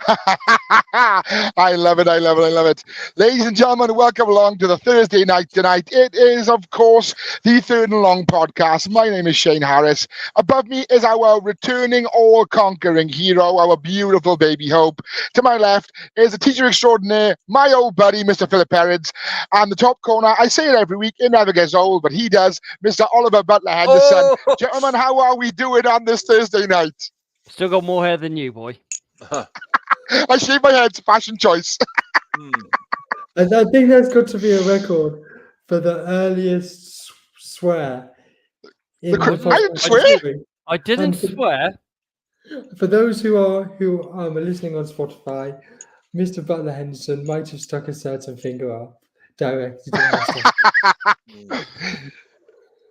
I love it. I love it. I love it. Ladies and gentlemen, welcome along to the Thursday night tonight. It is, of course, the Third and Long podcast. My name is Shane Harris. Above me is our returning all-conquering hero, our beautiful baby Hope. To my left is a teacher extraordinaire, my old buddy, Mr. Philip Perrins. And the top corner, I say it every week, it never gets old, but he does, Mr. Oliver Butler Henderson. Oh! Gentlemen, how are we doing on this Thursday night? Still got more hair than you, boy. I shave my head, it's a fashion choice. I think there's got to be a record for the earliest swear. In I didn't podcast swear. history. I didn't swear. For those who are listening on Spotify, Mr. Butler Henderson might have stuck a certain finger up directly to Austin.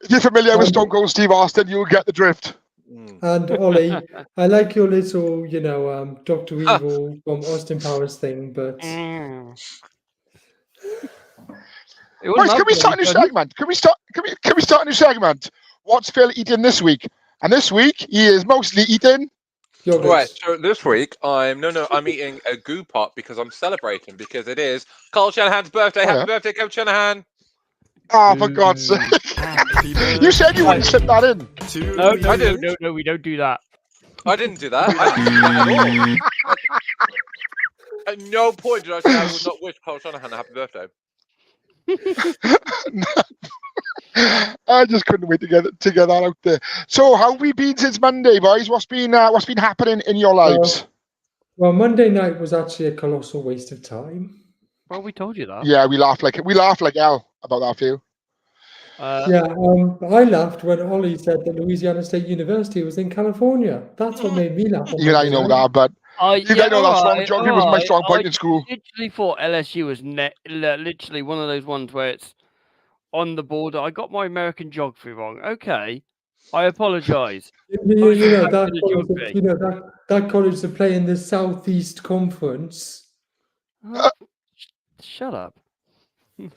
If you're familiar with Stone Cold Steve Austin, you'll get the drift. And Ollie, I like your little, Dr. Evil from Austin Powers thing, but Boys, can we start a new segment? Can we start a new segment? What's Phil eating this week? And this week he is mostly eating. yogurt. Right, so this week I'm eating a goo pot because I'm celebrating because it is Carl Shanahan's birthday. Oh, yeah. Happy birthday, Coach Shanahan. Oh, for God's sake. You said you wouldn't slip that in. No, I didn't. we don't do that. I didn't do that. I didn't do that at all. At no point did I say I would not wish Carl Shanahan a happy birthday. I just couldn't wait to get that out there. So, how have we been since Monday, boys? What's been happening in your lives? Well, Monday night was actually a colossal waste of time. Well, we told you that. Yeah, we laughed like hell about that, Phil. I laughed when Ollie said that Louisiana State University was in California. That's what made me laugh. Even I know that, but you guys know that strong geography was my strong point in school. I literally thought LSU was literally one of those ones where it's on the border. I got my American geography wrong. Okay, I apologise. That college to play in the Southeast Conference. Shut up.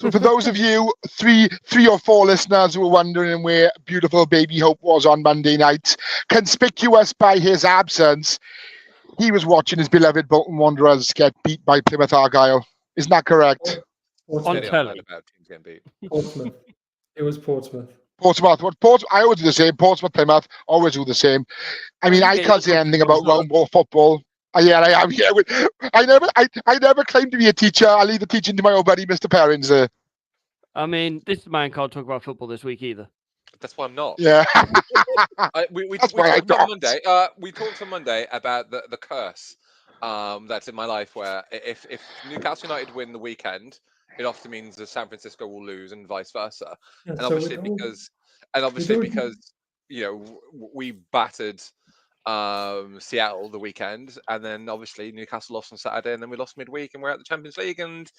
So for those of you, three or four listeners who are wondering where beautiful baby Hope was on Monday night, conspicuous by his absence, he was watching his beloved Bolton Wanderers get beat by Plymouth Argyle. Isn't that correct? On telly. Portsmouth. It was Portsmouth. Portsmouth. I always do the same. Portsmouth, Plymouth, always do the same. I mean, I can't say anything about round ball football. Yeah, I am. Yeah, I never claimed to be a teacher. I leave the teaching to my old buddy, Mr. Perrins. I mean, this man can't talk about football this week either. That's why I'm not. Yeah. We talked on Monday. We talked on Monday about the curse that's in my life, where if Newcastle United win the weekend, it often means that San Francisco will lose, and vice versa. Yeah, and obviously because we battered Seattle the weekend, and then obviously Newcastle lost on Saturday, and then we lost midweek, and we're at the Champions League, and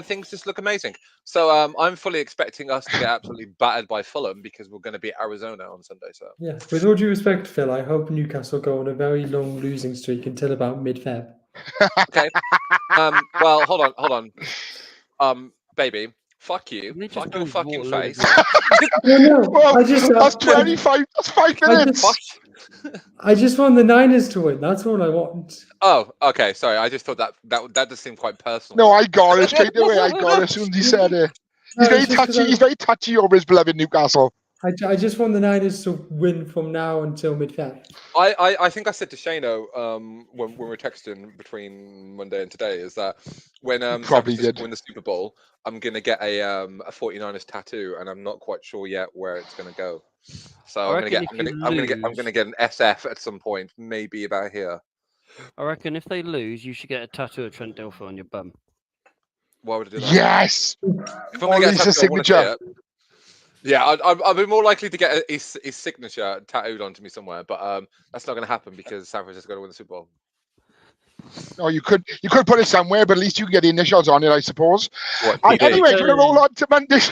things just look amazing. So I'm fully expecting us to get absolutely battered by Fulham because we're going to beat Arizona on Sunday. So yeah, with all due respect, Phil, I hope Newcastle go on a very long losing streak until about mid-Feb. Okay. Well, hold on. Baby, fuck you. Fuck your fucking face. That's 25. That's 5 minutes. I just want the Niners to win. That's all I want. Oh, okay. Sorry, I just thought that just seemed quite personal. No, I got it straight away. I got it as soon as he said it. He's very touchy. He's very touchy over his beloved Newcastle. I just want the Niners to win from now until mid-Feb. I think I said to Shano when we were texting between Monday and today is that when probably San Francisco win the Super Bowl, I'm gonna get a 49ers tattoo, and I'm not quite sure yet where it's gonna go. So I'm gonna get an SF at some point, maybe about here. I reckon if they lose, you should get a tattoo of Trent Dilfer on your bum. Why would I do that? Yes. If I'm gonna get a tattoo, signature. Yeah, I'd be more likely to get his signature tattooed onto me somewhere, but that's not going to happen because San Francisco is going to win the Super Bowl. No, you could put it somewhere, but at least you can get the initials on it, I suppose. Anyway, we're going to roll on to Monday's.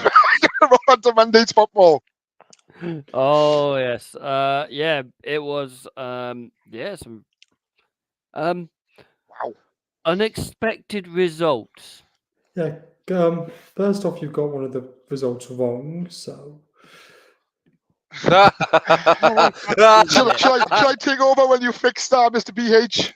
Monday's football. Oh yes, yeah, it was. Some wow, unexpected results. Yeah. First off, you've got one of the results wrong, so. Shall I take over when you fix that, Mr. BH?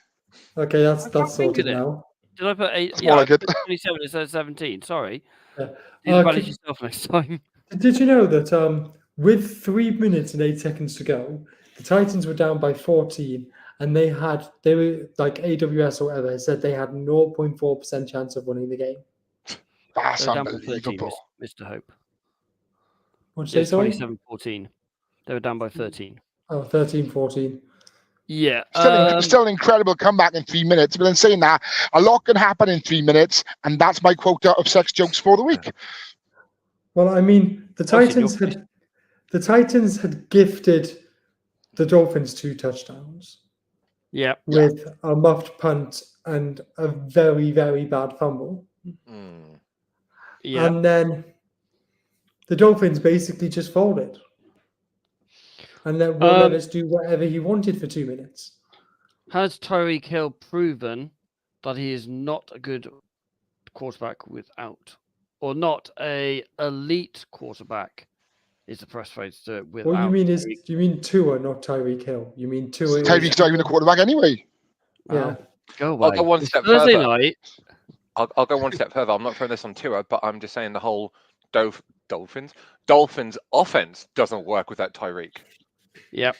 Okay, that's fingered sorted it. now. Did I put 8? It's Yeah, more I like it. put 27 instead of 17. Sorry. Yeah. You manage Could- yourself next time. Did you know that with 3 minutes and 8 seconds to go, the Titans were down by 14, and they were like AWS or whatever said they had 0.4% chance of winning the game. That's They were down by 13, unbelievable. Mr. Hope. What'd you It's say, sorry? 27-14. They were down by 13. Oh, 13-14. Yeah. Still an incredible comeback in 3 minutes. But then saying that, a lot can happen in 3 minutes, and that's my quota of sex jokes for the week. Well, I mean, the Obviously, Titans had gifted the Dolphins 2 touchdowns Yeah. with a muffed punt and a very, very bad fumble. Mm. Yeah. And then the Dolphins basically just folded. And then Will Levis do whatever he wanted for 2 minutes. Has Tyreek Hill proven that he is not a good quarterback without, or not a elite quarterback? Is the best phrase to it. Without. What you mean is, you mean Tua, not Tyreek Hill? You mean Tua? Tyreek's not even a quarterback anyway. Yeah. Go away. I'll go one It's step Thursday further. night. I'll go one step further. I'm not throwing this on Tua, but I'm just saying the whole Dolphins offense doesn't work without Tyreek. Yep.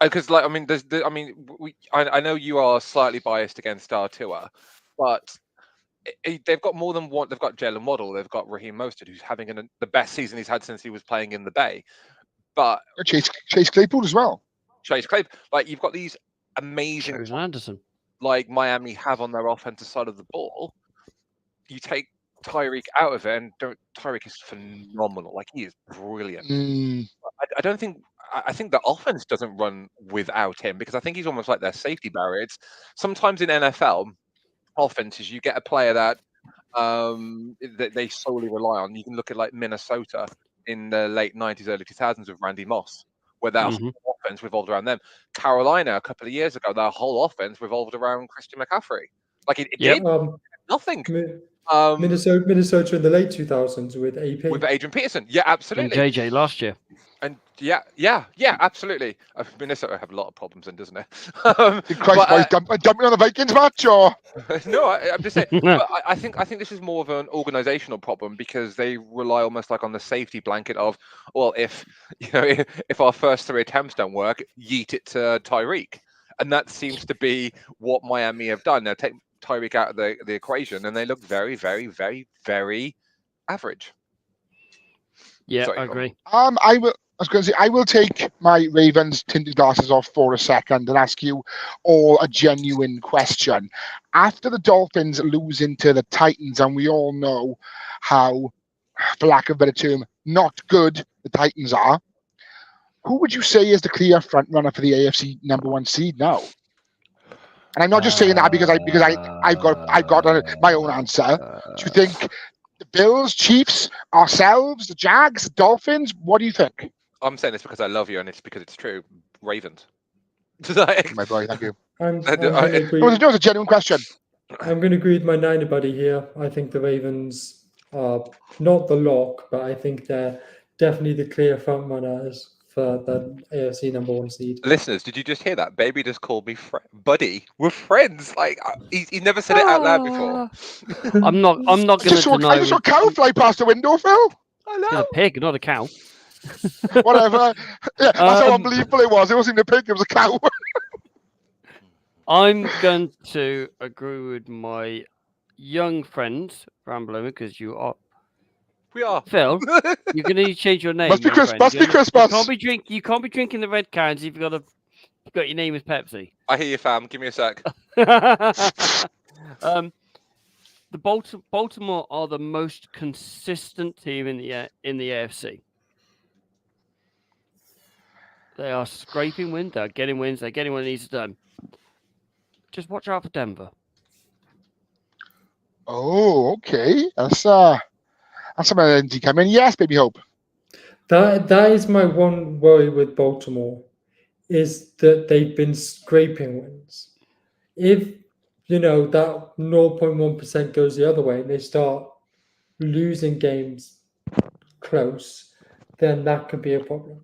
Because I know you are slightly biased against Tua, but they've got more than one. They've got Jalen Waddle. They've got Raheem Mostert, who's having the best season he's had since he was playing in the Bay. But Chase Claypool as well. Chase Claypool, like you've got these amazing, Chosen Anderson. like Miami have on their offensive side of the ball. You take Tyreek out of it, and Tyreek is phenomenal. Like he is brilliant. I don't think. I think the offense doesn't run without him because I think he's almost like their safety barrier. It's sometimes in NFL offenses you get a player that they solely rely on. You can look at like Minnesota in the late 90s, early 2000s with Randy Moss, where their whole offense revolved around them. Carolina a couple of years ago, their whole offense revolved around Christian McCaffrey. Like it did nothing. Minnesota in the late 2000s with AP. With Adrian Peterson. Yeah, absolutely. And JJ last year. And yeah, absolutely. Minnesota have a lot of problems, then, doesn't it? Christ, boys, dumping on the Vikings match, or no, I'm just saying. But I think this is more of an organizational problem because they rely almost like on the safety blanket of, well, if our first 3 attempts don't work, yeet it to Tyreek, and that seems to be what Miami have done. Now take Tyreek out of the equation, and they look very, very, very, very average. Yeah, Sorry, I agree. I was going to say, I will take my Ravens tinted glasses off for a second and ask you all a genuine question. After the Dolphins lose into the Titans, and we all know how, for lack of a better term, not good the Titans are, who would you say is the clear front runner for the AFC number 1 seed now? And I'm not just saying that because I've got my own answer. Do you think the Bills, Chiefs, ourselves, the Jags, the Dolphins? What do you think? I'm saying this because I love you, and it's because it's true. Ravens. My boy, thank you. I'm gonna agree. No, it's a genuine question. I'm going to agree with my Niner buddy here. I think the Ravens are not the lock, but I think they're definitely the clear front runners for the AFC number 1 seed. Listeners, did you just hear that? Baby just called me buddy. We're friends. Like he never said it out loud before. I'm not going to deny. I just saw a cow fly past the window, Phil. I know. It's a pig, not a cow. Whatever. Yeah, that's how unbelievable it was. It wasn't a pig, it was a cow. I'm going to agree with my young friend, Rambler, because you are. We are. Phil, you're going to need to change your name. Must be Christmas. You can't be drinking the red cans if you've got your name as Pepsi. I hear you, fam. Give me a sec. The Baltimore are the most consistent team in the AFC. They are scraping wins. They're getting wins. They're getting what it needs to do. Just watch out for Denver. Oh, okay. That's something I didn't see coming. Yes, baby Hope. That is my one worry with Baltimore, is that they've been scraping wins. If that 0.1% goes the other way and they start losing games close, then that could be a problem.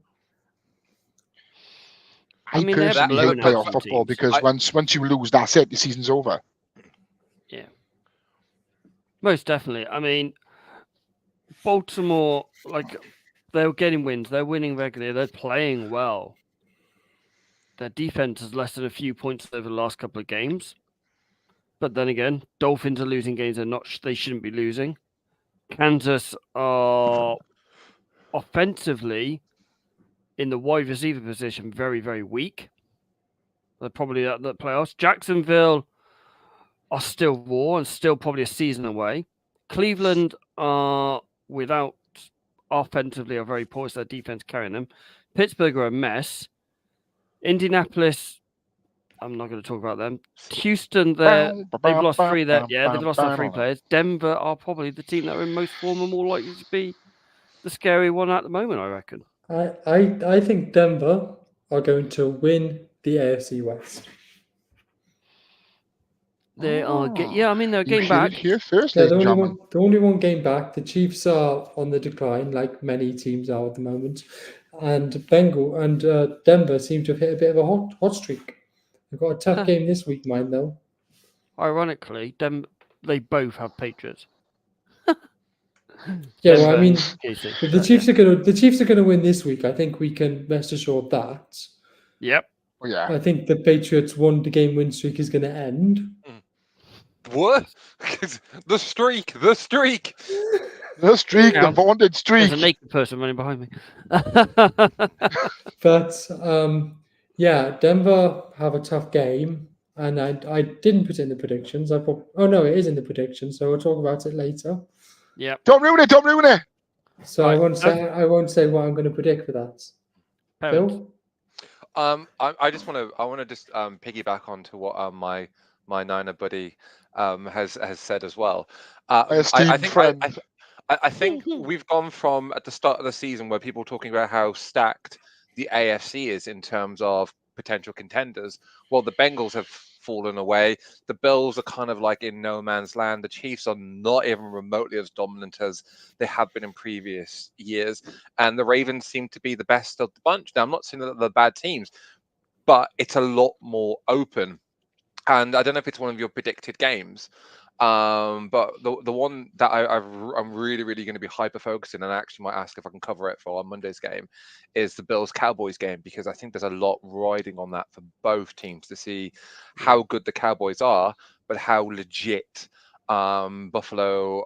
I mean, they're personally hate blowing out playoff some football teams. because once you lose, that's it. The season's over. Most definitely. I mean, Baltimore, like, they're getting wins. They're winning regularly. They're playing well. Their defense has less than a few points over the last couple of games. But then again, Dolphins are losing games they shouldn't be losing. Kansas are offensively in the wide receiver position very, very weak. They're probably at the playoffs. Jacksonville are still raw and still probably a season away. Cleveland are without offensively are very poor. It's their defense carrying them. Pittsburgh are a mess. Indianapolis, I'm not going to talk about them. Houston, they've lost three there. Yeah, they've lost their 3 players. Denver are probably the team that are in most form and more likely to be the scary one at the moment, I reckon. I think Denver are going to win the AFC West. They are I mean, they're You getting heard back. it here first, They're ladies and the gentlemen. only one game back. The Chiefs are on the decline, like many teams are at the moment, and Denver seem to have hit a bit of a hot streak. They've got a tough game this week, mind though. Ironically, they both have Patriots. Yeah, well, I mean, Casey. if the Chiefs are gonna win this week, I think we can rest assured that. Yep. Oh, yeah. I think the Patriots' one-game win streak is going to end. What? The streak. The streak, the vaunted streak. There's a naked person running behind me. But yeah, Denver have a tough game, and I didn't put it in the predictions. It is in the predictions, so we'll talk about it later. Yeah. Don't ruin it. So Right. I won't say what I'm going to predict for that. Parents. Bill? I want to just piggyback onto what my Niner buddy has said as well. I think we've gone from at the start of the season where people were talking about how stacked the AFC is in terms of potential contenders. Well, the Bengals have fallen away. The Bills are kind of like in no man's land. The Chiefs are not even remotely as dominant as they have been in previous years. And the Ravens seem to be the best of the bunch. Now, I'm not saying that they're bad teams, but it's a lot more open. And I don't know if it's one of your predicted games, but the one that I'm really going to be hyper focusing, and I actually might ask if I can cover it for our Monday's game, is the Bills-Cowboys game, because I think there's a lot riding on that for both teams to see how good the Cowboys are, but how legit Buffalo,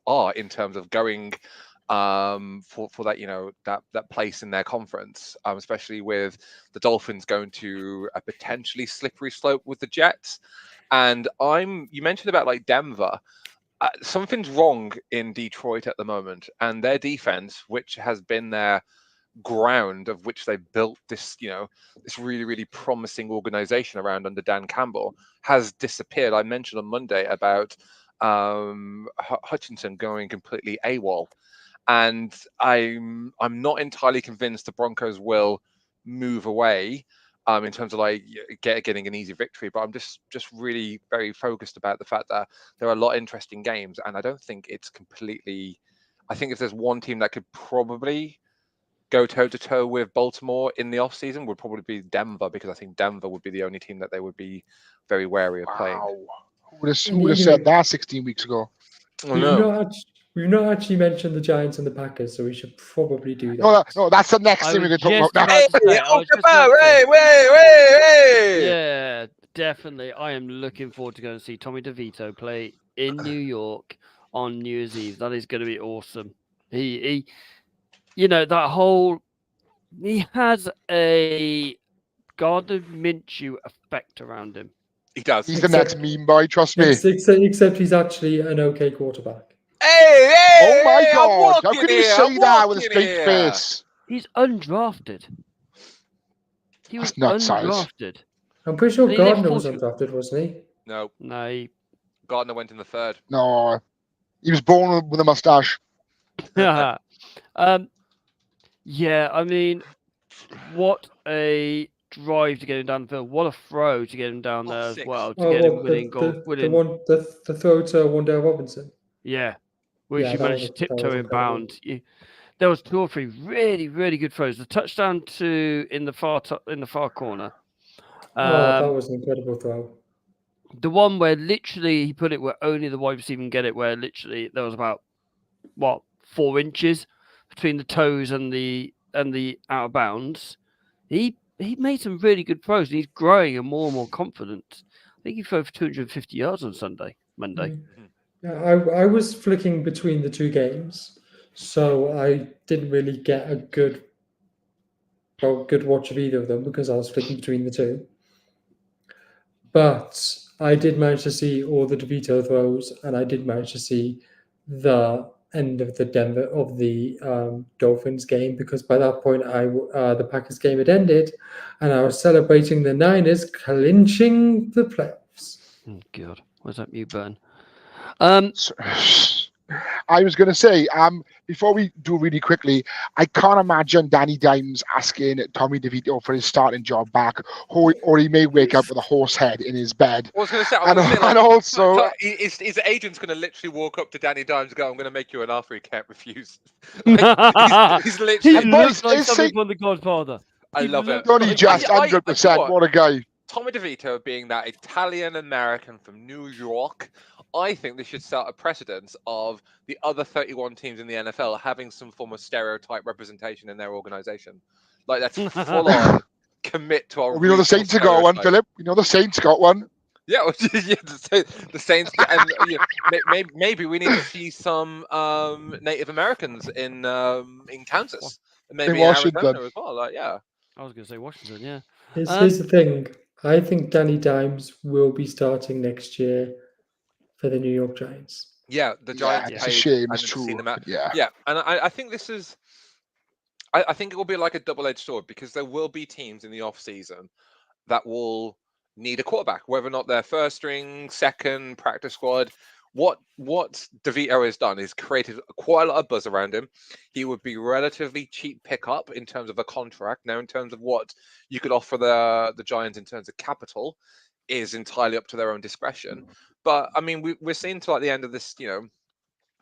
are in terms of going for that, that place in their conference, especially with the Dolphins going to a potentially slippery slope with the Jets. And you mentioned about like Denver. Something's wrong in Detroit at the moment, and their defense, which has been their ground of which they built this, this really promising organization around under Dan Campbell, has disappeared. I mentioned on Monday about Hutchinson going completely AWOL, and I'm not entirely convinced the Broncos will move away in terms of like getting an easy victory, but I'm just really very focused about the fact that there are a lot of interesting games, and I don't think it's completely. I think if there's one team that could probably go toe-to-toe with Baltimore in the offseason, would probably be Denver, because I think Denver would be the only team that they would be very wary of playing. Who would have said that 16 weeks ago? Oh, no. We've not actually mentioned the Giants and the Packers, so we should probably do that. No, that's the next thing we're going to talk about. Hey! Yeah, definitely. I am looking forward to going to see Tommy DeVito play in New York on New Year's Eve. That is going to be awesome. He he has a Gardner Minshew effect around him. He does. He's the next meme boy, trust me. Except he's actually an okay quarterback. Hey! Oh my God! How can you say that with a straight face? He's undrafted. He was That's nuts, undrafted. I'm pretty sure And he Gardner left was for- undrafted, wasn't he? No, Gardner went in the third. No, he was born with a mustache. Yeah, I mean, what a drive to get him down the field. What a throw to get him down there as well. To get him winning goal. The throw to Wandale Robinson. Yeah, where Yeah, she that managed was- to that tiptoe was in incredible. bound. there was 2 or 3 really, really good throws. The touchdown in the far corner. That was an incredible throw. The one where literally he put it where only the wide receiver can get it, where literally there was about 4 inches between the toes and the out of bounds. He made some really good throws, and he's growing and more confident. I think he threw for 250 yards on Monday. Yeah, I was flicking between the 2 games, so I didn't really get a good watch of either of them because I was flicking between the 2. But I did manage to see all the DeVito throws, and I did manage to see the end of the Dolphins game, because by that point the Packers game had ended, and I was celebrating the Niners clinching the playoffs. Oh God, where's that mute button? I was going to say, before we do really quickly, I can't imagine Danny Dimes asking Tommy DeVito for his starting job back, or he may wake up with a horse head in his bed. I was going to say, and also, his agent's going to literally walk up to Danny Dimes and go, "I'm going to make you an offer he can't refuse." Like, he's He literally. looks like something from The Godfather. I love it. Johnny just 100%. What a guy! Tommy DeVito being that Italian American from New York, I think this should set a precedence of the other 31 teams in the NFL having some form of stereotype representation in their organization. Like, that's full on commit to our. We know the Saints have got one, Philip. We know the Saints got one. Yeah, the Saints, and maybe we need to see some Native Americans in Kansas, and maybe in Washington Arizona as well. Like, yeah, I was going to say Washington. Yeah. Here's the thing. I think Danny Dimes will be starting next year for the New York Giants. Yeah, the Giants. Yeah, it's a shame. It's true. Yeah, and I think this is. I think it will be like a double-edged sword, because there will be teams in the off season that will need a quarterback, whether or not they're first string, second, practice squad. What DeVito has done is created quite a lot of buzz around him. He would be relatively cheap pickup in terms of a contract. Now, in terms of what you could offer the Giants in terms of capital, is entirely up to their own discretion. But I mean, we're seeing to like the end of this, the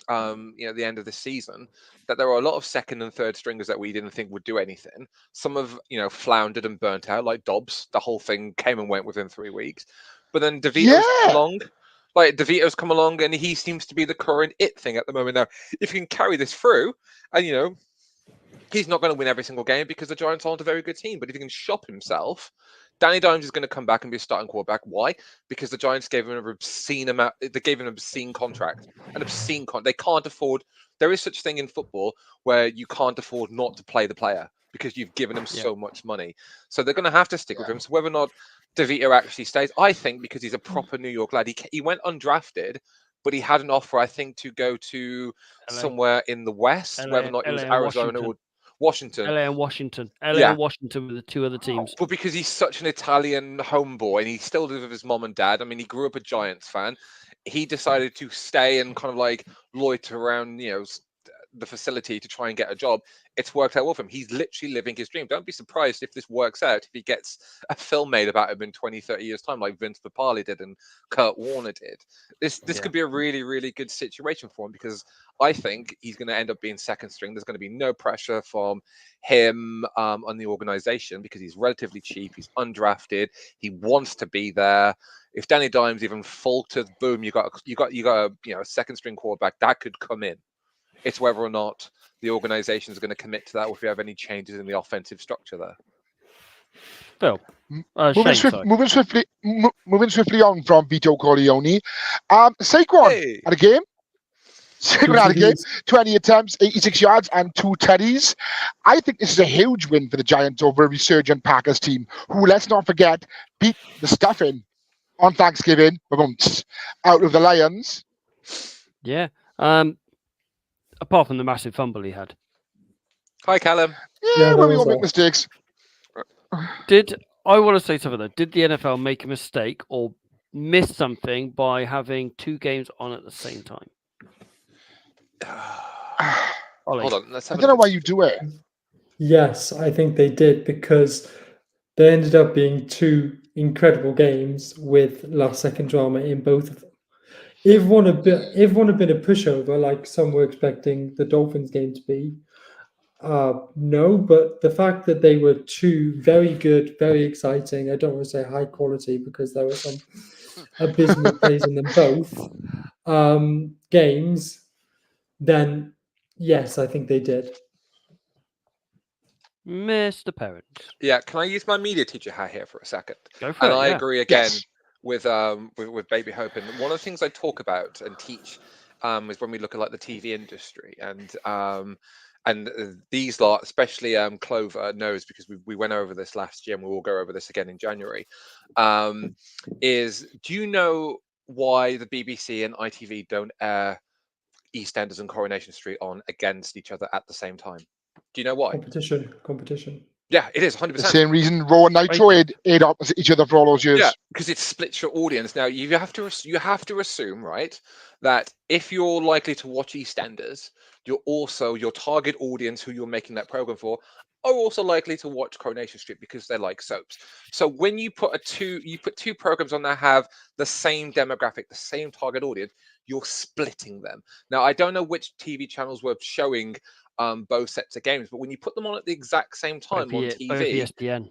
end of this season, that there are a lot of second and third stringers that we didn't think would do anything. Some have, floundered and burnt out, like Dobbs. The whole thing came and went within 3 weeks. But then DeVito's come along. Like, DeVito's come along, and he seems to be the current it thing at the moment. Now, if he can carry this through, and he's not going to win every single game because the Giants aren't a very good team. But if he can shop himself, Danny Dimes is going to come back and be a starting quarterback. Why? Because the Giants gave him an obscene amount. They gave him an obscene contract. An obscene contract. They can't afford. There is such thing in football where you can't afford not to play the player because you've given him so much money. So they're going to have to stick with him. So whether or not DeVito actually stays, I think, because he's a proper New York lad. He went undrafted, but he had an offer, I think, to go to somewhere in the West, whether or not it was Arizona or Washington. LA and Washington. LA and Washington with the 2 other teams. But because he's such an Italian homeboy, and he still lives with his mom and dad. I mean, he grew up a Giants fan. He decided to stay and kind of like loiter around, the facility to try and get a job. It's worked out well for him. He's literally living his dream. Don't be surprised if this works out, if he gets a film made about him in 20, 30 years' time, like Vince Papale did and Kurt Warner did. This could be a really, really good situation for him, because I think he's going to end up being second string. There's going to be no pressure from him on the organization, because he's relatively cheap. He's undrafted. He wants to be there. If Danny Dimes even falters, boom, you got a second string quarterback that could come in. It's whether or not the organization is going to commit to that, or if you have any changes in the offensive structure there. Phil, moving swiftly on from Vito Corleone. Saquon had a game. Saquon had a game. 20 attempts, 86 yards, and 2 TDs. I think this is a huge win for the Giants over a resurgent Packers team, who, let's not forget, beat the stuffing on Thanksgiving out of the Lions. Yeah. Apart from the massive fumble he had. Hi, Callum. Yeah, we all make mistakes. I want to say something though? Did the NFL make a mistake or miss something by having 2 games on at the same time? Hold on. I don't know why you do it. Yes, I think they did, because they ended up being 2 incredible games with last-second drama in both of them. If one had been a pushover, like some were expecting the Dolphins game to be, No, but the fact that they were two very good, very exciting, I don't want to say high quality because there were some abysmal plays in them both, games, then yes, I think they did. Mr. Parents. Yeah, can I use my media teacher hat here for a second? Go for And it. I Yeah. agree again Yes. with Baby Hope. And one of the things I talk about and teach is when we look at like the TV industry and these lot, especially Clover knows because we went over this last year and we will go over this again in January. Is do you know why the BBC and ITV don't air EastEnders and Coronation Street on against each other at the same time? Do you know why? Competition. Yeah, it is The 100%. same reason Raw and Nitro aired opposite each other for all those years. Yeah, because it splits your audience. Now you have to assume, right, that if you're likely to watch EastEnders, you're also your target audience who you're making that program for are also likely to watch Coronation Street because they're like soaps. So when you put two programs on that have the same demographic, the same target audience, you're splitting them. Now I don't know which TV channels were showing both sets of games, but when you put them on at the exact same time on Both TV, ESPN.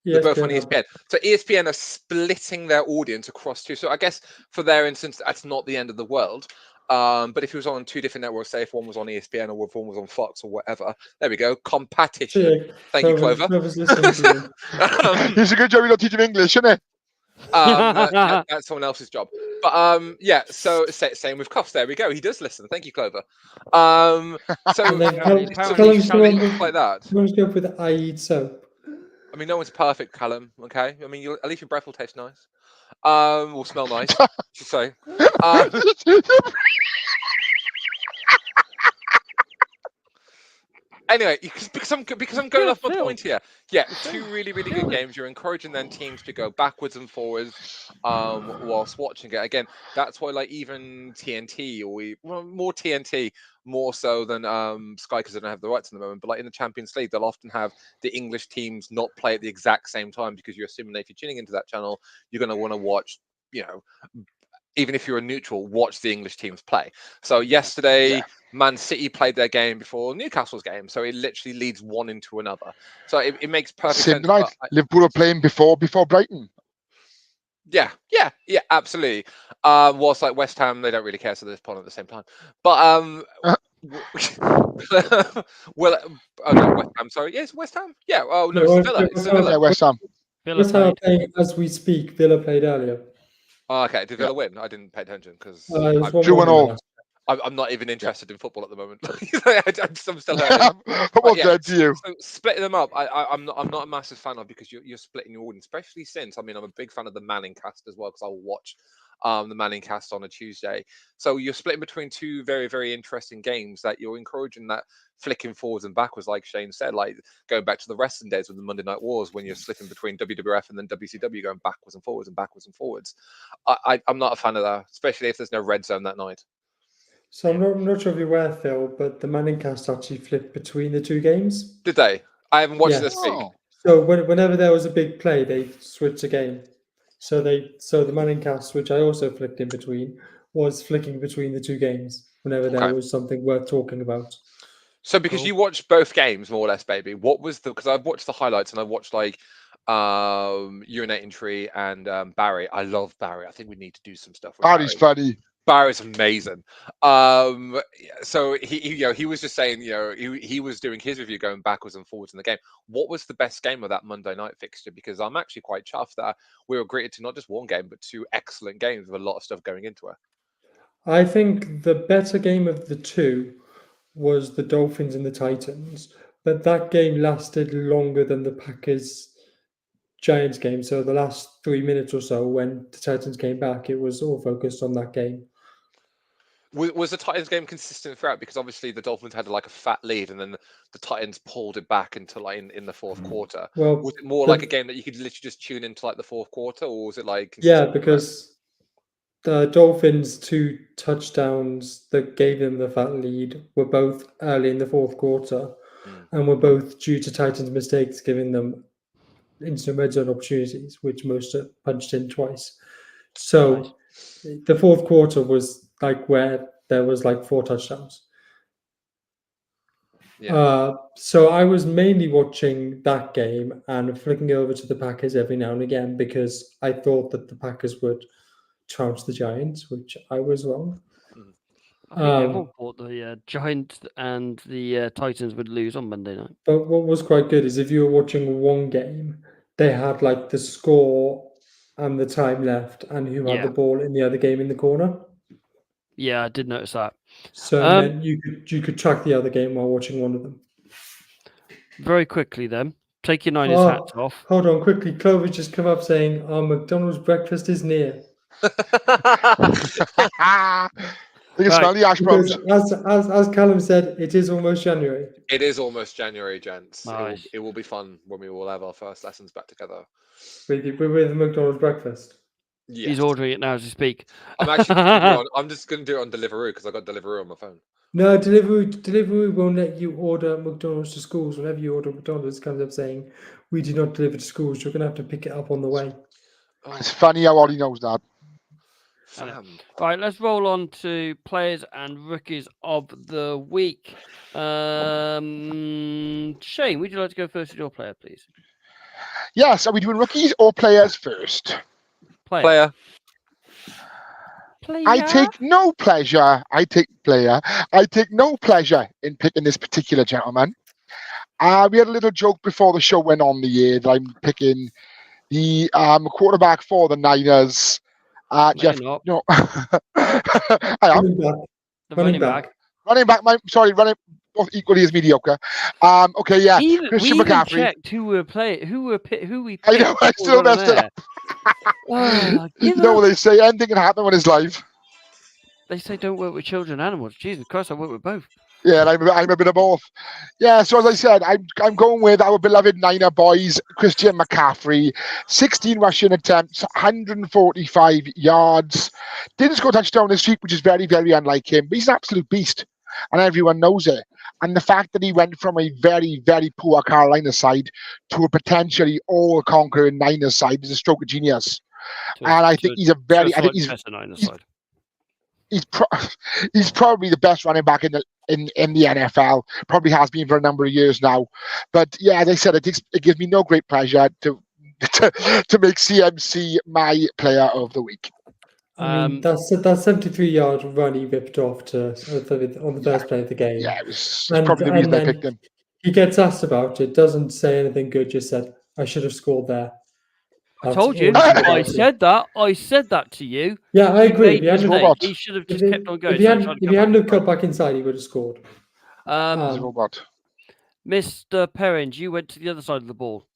they're both on ESPN have- ESPN. So ESPN are splitting their audience across two. So I guess for their instance, that's not the end of the world. But if it was on two different networks, say if one was on ESPN or if one was on Fox or whatever, there we go. Competition. Yeah, Thank you, Clover. Clover's listening to you. It's a good job you don't teach him English, isn't it? That's someone else's job. But yeah, so same with Cuffs. There we go. He does listen. Thank you, Clover. So And then Apparently- Callum's apparently going stuff with, like that. Callum's going with I eat soap. I mean, no one's perfect, Callum. Okay, I mean, at least your breath will taste nice, will smell nice. I should say. Anyway, because I'm going off my Phil. point here. Yeah, two really good games. You're encouraging then teams to go backwards and forwards whilst watching it. Again, that's why like even TNT more TNT more so than Sky because they don't have the rights at the moment. But like in the Champions League, they'll often have the English teams not play at the exact same time because you're assuming that if you're tuning into that channel, you're going to want to watch, even if you're a neutral, watch the English teams play. So yesterday, Man City played their game before Newcastle's game. So it literally leads one into another. So it makes perfect Same sense. tonight. Liverpool are playing before Brighton. Yeah, absolutely. Whilst like West Ham, they don't really care, so they're playing at the same time. But well, no, West Ham. Sorry, yes, West Ham. Yeah. Oh no, it's Villa. It's Villa. Yeah, West Ham. Villa That's how played. as we speak. Villa played earlier. Oh, okay, did Villa win? I didn't pay attention because It was I'm, 2-1. I'm not even interested in football at the moment. I'm still hurting. Football's yeah, dead to you. So splitting them up, I'm not a massive fan of because you're splitting your audience, especially since I'm a big fan of the Manning cast as well because I will watch the Manning cast on a Tuesday. So you're splitting between two very very interesting games that you're encouraging that flicking forwards and backwards, like Shane said, like going back to the wrestling days with the Monday Night Wars when you're slipping between WWF and then WCW going backwards and forwards and backwards and forwards. I'm not a fan of that, especially if there's no red zone that night. So I'm not sure if you're aware, Phil, but the Manning cast actually flipped between the two games. Did they? I haven't watched Yeah. this week. Oh. So whenever there was a big play, they switched a game. So the Manning cast, which I also flipped in between, was flicking between the two games whenever there Okay. was something worth talking about. So because you watched both games more or less, baby, what was because I've watched the highlights and I've watched like Urinating Tree and Barry. I love Barry. I think we need to do some stuff with Barry's Barry. funny. Barry's amazing. So he was just saying, he was doing his review going backwards and forwards in the game. What was the best game of that Monday night fixture? Because I'm actually quite chuffed that we were greeted to not just one game, but two excellent games with a lot of stuff going into it. I think the better game of the two was the Dolphins and the Titans, but that game lasted longer than the Packers Giants game. So the last 3 minutes or so when the Titans came back, it was all focused on that game. Was the Titans game consistent throughout? Because obviously the Dolphins had like a fat lead, and then the Titans pulled it back into like in the fourth quarter. Well, Was it more like a game that you could literally just tune into like the fourth quarter, or was it like yeah, consistent throughout? because the Dolphins' 2 touchdowns that gave them the fat lead were both early in the fourth quarter and were both due to Titans' mistakes, giving them instant red zone opportunities, which most punched in twice. So the fourth quarter was like where there was like 4 touchdowns. Yeah. So I was mainly watching that game and flicking over to the Packers every now and again because I thought that the Packers would trounce the Giants, which I was wrong. I think everyone thought the Giants and the Titans would lose on Monday night. But what was quite good is if you were watching one game, they had like the score and the time left and who had Yeah. the ball in the other game in the corner. Yeah, I did notice that. So it meant you could track the other game while watching one of them. Very quickly then, take your Niners Oh, hats off. Hold on, quickly. Clover's just come up saying, "Our McDonald's breakfast is near." You can smell the ash Because browns. as Callum said, it is almost January. It is almost January, gents. Nice. It will be fun when we all have our first lessons back together. With McDonald's breakfast. Yes. He's ordering it now as we speak. I'm actually. I'm just going to do it on Deliveroo because I got Deliveroo on my phone. No, Deliveroo won't let you order McDonald's to schools. Whenever you order McDonald's, it comes up saying, "We do not deliver to schools. You're going to have to pick it up on the way." It's funny how Ollie knows that. Right, let's roll on to players and rookies of the week. Shane, would you like to go first with your player, please? Yes, are we doing rookies or players first? Player. I take no pleasure. I take no pleasure in picking this particular gentleman. We had a little joke before the show went on the air that I'm picking the quarterback for the Niners. Jeff, no, I am. Running back. Running back. Running both equally as mediocre. Okay, yeah. Christian we McCaffrey. Checked who we picked. I know. I still messed it up. You know what they say? Anything can happen when it's live. They say don't work with children and animals. Jesus Christ, I work with both. Yeah, and I'm a bit of both. Yeah, so as I said, I'm going with our beloved Niner boys, Christian McCaffrey, 16 rushing attempts, 145 yards. Didn't score a touchdown this week, which is very, very unlike him. But he's an absolute beast, and everyone knows it. And the fact that he went from a very, very poor Carolina side to a potentially all-conquering Niners side is a stroke of genius. And I think he's a very, I think he's probably the best running back in the NFL. Probably has been for a number of years now. But yeah, as I said, it gives me no great pleasure to make CMC my player of the week. I mean, that 73-yard run he ripped off on the first play of the game. Yeah, it was probably the reason I picked him. He gets asked about it, doesn't say anything good, just said, "I should have scored there." I told you. I said that. I said that to you. Yeah, I agree. He should have just kept on going. If he hadn't cut back inside, he would have scored. Mr. Perrins, you went to the other side of the ball.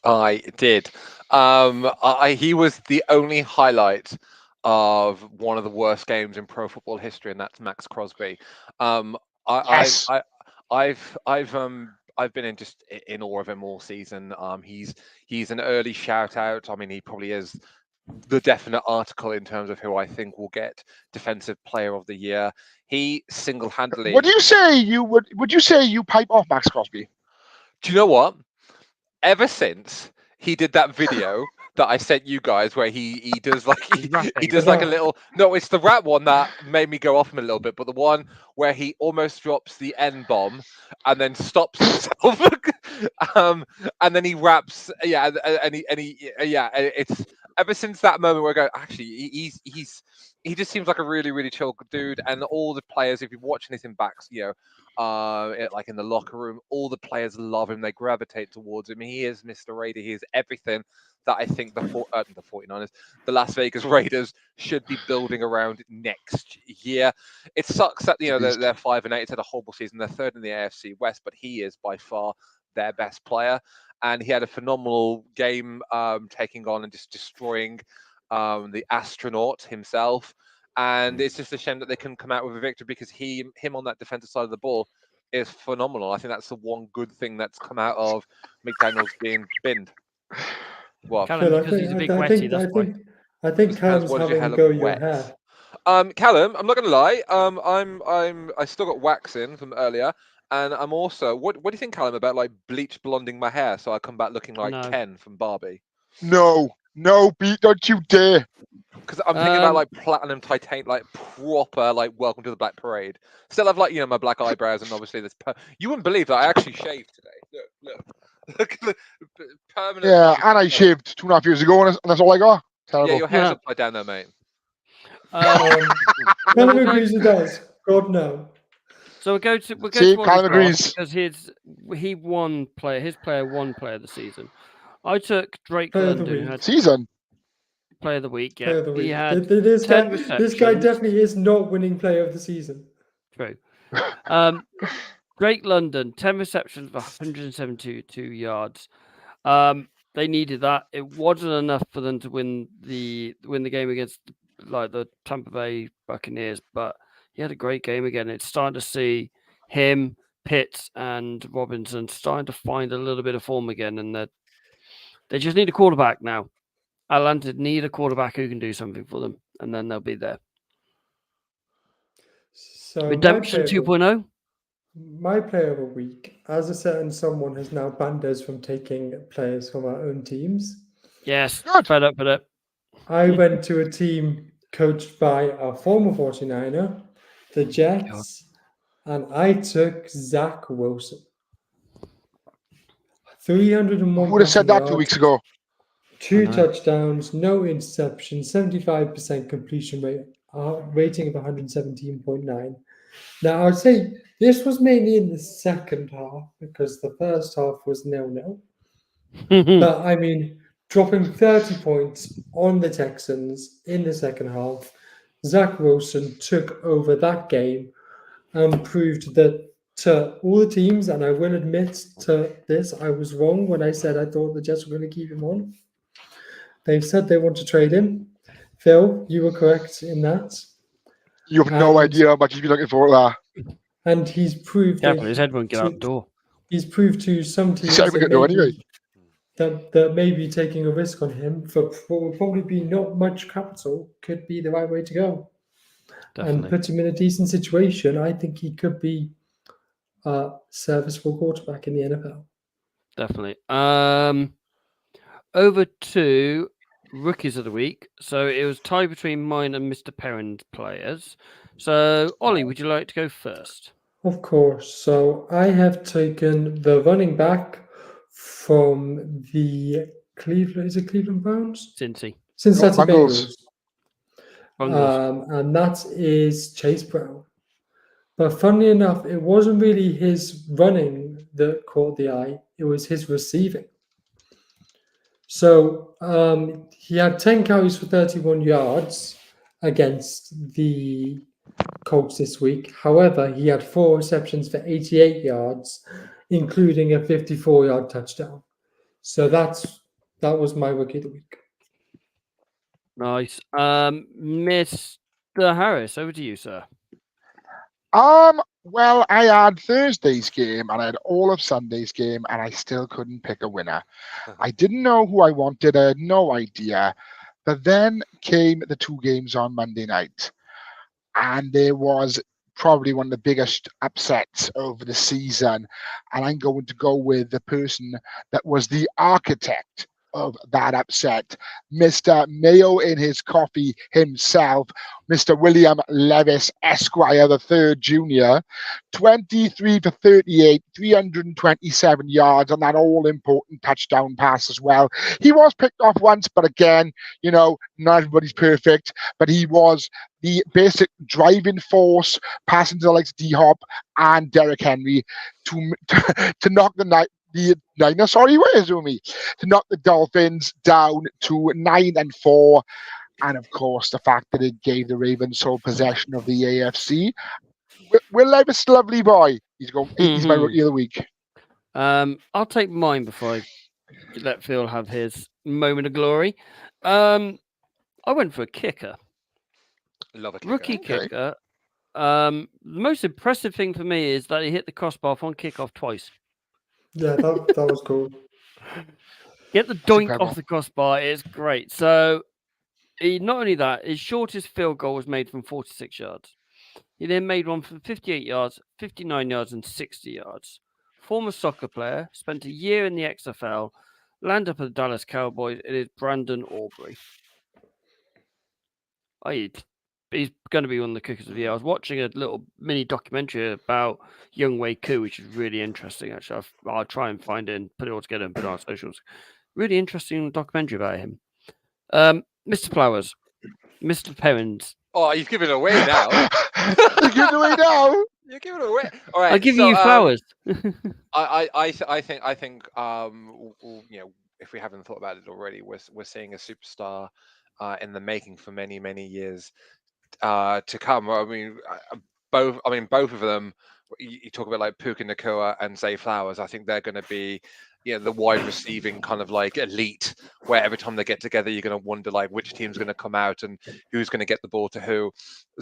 I did. He was the only highlight of one of the worst games in pro football history, and that's Max Crosby. I've been in awe of him all season. He's an early shout out. I mean, he probably is the definite article in terms of who I think will get Defensive Player of the Year. He single-handedly. Would you say you pipe off Max Crosby? Do you know what? Ever since he did that video that I sent you guys, where he does like he does like a little. No, it's the rap one that made me go off him a little bit, but the one where he almost drops the N bomb and then stops himself, and then he raps. Yeah, and he it's ever since that moment where I go, actually, he just seems like a really, really chill dude, and all the players, if you watch anything back, like in the locker room, all the players love him. They gravitate towards him. He is Mr. Raider. He is everything that I think the 49ers, the Las Vegas Raiders, should be building around next year. It sucks that they're 5-8. It's had a horrible season. They're third in the AFC West, but he is by far their best player, and he had a phenomenal game, taking on and just destroying the astronaut himself. And it's just a shame that they couldn't come out with a victory, because him on that defensive side of the ball is phenomenal. I think that's the one good thing that's come out of McDaniels being binned. What? Callum, because he's a big wetty, that's why. I think Callum's having a go at your hair. Callum, I'm not gonna lie. I still got wax in from earlier, and I'm also. What do you think, Callum, about like bleach blonding my hair so I come back looking like Ken from Barbie? No, don't you dare. Because I'm thinking about like platinum titanium, like proper, like welcome to the Black Parade. Still have like my black eyebrows and obviously this. You wouldn't believe that I actually shaved today. Look at the permanent. Yeah, and I shaved 2.5 years ago, and that's all I got. Terrible. Yeah, your hair's upside down there, mate. None agrees with us. God no. So we'll go to See, Ollie's Callum draft agrees. because his player won player of the season. I took Drake Player of the London, who week. had Season. player of the week. Player Yeah, of the he week. had This 10 guy receptions. definitely is not winning player of the season. True. Drake London, 10 receptions for 172 yards. They needed that. It wasn't enough for them to win the game against like the Tampa Bay Buccaneers, but he had a great game again. It's starting to see him, Pitts, and Robinson starting to find a little bit of form again, and they just need a quarterback now. Atlanta need a quarterback who can do something for them, and then they'll be there. So Redemption 2.0. My player of the week, as a certain someone has now banned us from taking players from our own teams. Yes, Good. fed up with it. I went to a team coached by a former 49er, the Jets, and I took Zach Wilson. 301 Who would have said that 2 yards, weeks ago? 2 I know. touchdowns, no interception, 75% completion rate, rating of 117.9. Now, I would say this was mainly in the second half because the first half was 0-0. But I mean, dropping 30 points on the Texans in the second half, Zach Wilson took over that game and proved that to all the teams, and I will admit to this, I was wrong when I said I thought the Jets were going to keep him on. They've said they want to trade him. Phil, you were correct in that. You have no idea how much you'd be looking for that. And he's proved Definitely, his head won't get out the door. He's proved to some teams He's not even gonna go anyway. that maybe taking a risk on him for what will probably be not much capital could be the right way to go. Definitely. And put him in a decent situation. I think he could be a serviceable quarterback in the NFL. Definitely. Over to rookies of the week. So it was tied between mine and Mr. Perrin's players. So Ollie, would you like to go first? Of course. So I have taken the running back from the Cleveland Browns? Cincy. Cincinnati Bengals. Bengals. And that is Chase Brown. But funnily enough, it wasn't really his running that caught the eye. It was his receiving. So he had 10 carries for 31 yards against the Colts this week. However, he had 4 receptions for 88 yards, including a 54-yard touchdown. So that was my rookie of the week. Nice. Mr. Harris, over to you, sir. Well, I had Thursday's game and I had all of Sunday's game, and I still couldn't pick a winner. I didn't know who I wanted. I had no idea. But then came the 2 games on Monday night, and there was probably one of the biggest upsets over the season. And I'm going to go with the person that was the architect of that upset, Mr. Mayo in his coffee himself, Mr. William Levis Esquire III Jr., 23 for 38, 327 yards on that all-important touchdown pass as well. He was picked off once, but again, not everybody's perfect, but he was the basic driving force, passing to the likes of D-Hop and Derrick Henry to knock the Niners, to knock the Dolphins down to 9-4. And of course, the fact that it gave the Ravens sole possession of the AFC. Will Levis, lovely boy. He's my rookie of the week. I'll take mine before I let Phil have his moment of glory. I went for a kicker. Love a kicker. Rookie kicker. The most impressive thing for me is that he hit the crossbar on kickoff twice. Yeah, that was cool. Get the doink off the crossbar is great. So, not only that, his shortest field goal was made from 46 yards. He then made one from 58 yards, 59 yards, and 60 yards. Former soccer player, spent a year in the XFL, landed up at the Dallas Cowboys. It is Brandon Aubrey. he's going to be one of the cookers of the year. I was watching a little mini documentary about Young Wei Koo, which is really interesting. Actually, I'll try and find it and put it all together and put it on our socials. Really interesting documentary about him. Mr. Flowers, Mr. Perrins. Oh, you've given it away now. You're giving away now. You're giving it away. All right. I'm giving you flowers. I think if we haven't thought about it already, we're seeing a superstar in the making for many years to come. I mean, both of them. You talk about like Puka Nacua and Zay Flowers. I think they're going to be, the wide receiving kind of like elite, where every time they get together, you're going to wonder like which team's going to come out and who's going to get the ball to who.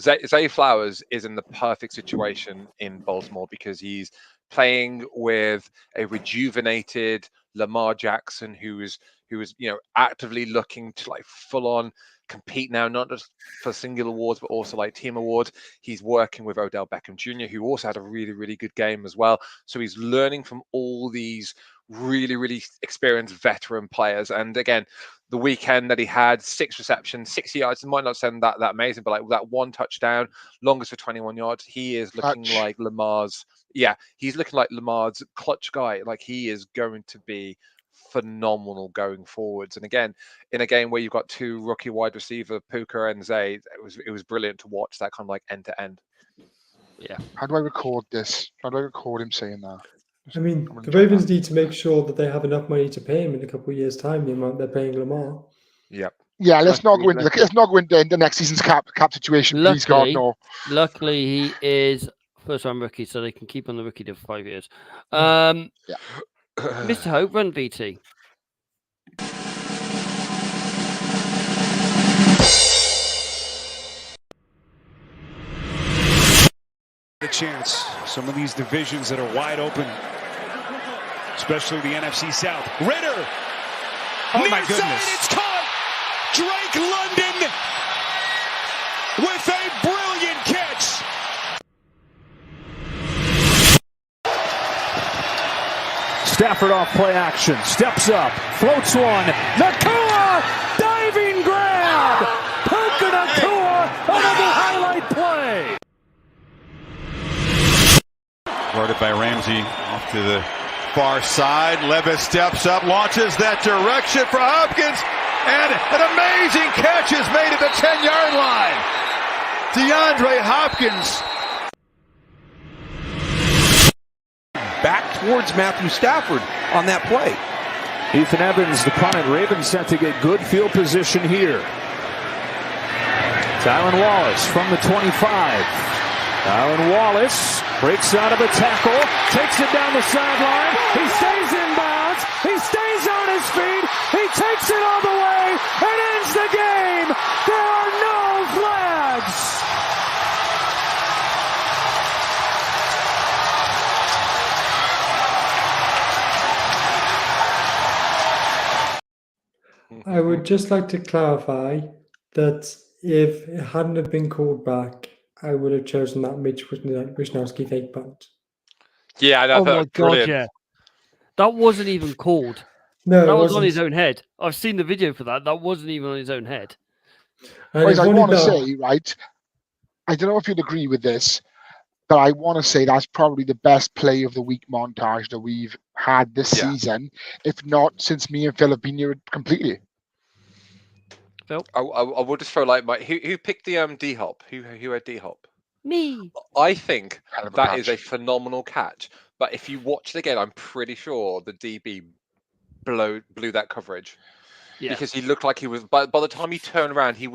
Zay Flowers is in the perfect situation in Baltimore because he's playing with a rejuvenated Lamar Jackson, who is actively looking to like full on compete now, not just for single awards but also like team awards. He's working with Odell Beckham Jr., who also had a really good game as well. So he's learning from all these really experienced veteran players. And again, the weekend that he had, 6 receptions, 60 yards, it might not sound that amazing, but like that 1 touchdown, longest for 21 yards, he is looking like Lamar's clutch guy. Like he is going to be phenomenal going forwards. And again, in a game where you've got 2 rookie wide receiver, Puka and Zay, it was brilliant to watch that kind of like end to end. Yeah. How do I record this? How do I record him saying that? I mean, the Ravens need to make sure that they have enough money to pay him in a couple of years' time, the amount they're paying Lamar. Yep. Yeah, let's not go into next season's cap situation. Please, God, no. Luckily, he is first-round rookie, so they can keep on the rookie deal for 5 years. Mr. Hope, run VT. A chance. Some of these divisions that are wide open, especially the NFC South. Ritter. Oh my goodness! It's caught. Drake London with a brilliant catch. Stafford off play action, steps up, floats one. Nacua, diving grab. Puka Nacua, another highlight play. Guarded by Ramsey off to the far side. Levis steps up, launches that direction for Hopkins, and an amazing catch is made at the 10-yard line. DeAndre Hopkins. Back towards Matthew Stafford on that play. Ethan Evans, the punt. Ravens set to get good field position here. Tylan Wallace from the 25. Tylan Wallace breaks out of a tackle, takes it down the sideline. He stays in bounds. He stays on his feet. He takes it all the way and ends the game. There are no flags. I would just like to clarify that if it hadn't have been called back, I would have chosen that Mitch Wisnowski fake punt. Yeah, I know. Oh my God, yeah. That wasn't even called. No, that it was wasn't. on his own head. I've seen the video for that. That wasn't even on his own head. And Guys, it's I only want to that- say, right, I don't know if you'd agree with this, but I want to say that's probably the best play of the week montage that we've had this season, if not since me and Phil have been here completely. I will just throw like who picked the D-Hop? Who had D-Hop? Me. I think Hell of a that is catch. a phenomenal catch. But if you watch it again, I'm pretty sure the DB blew that coverage. Yeah. Because he looked like he was, by the time he turned around, he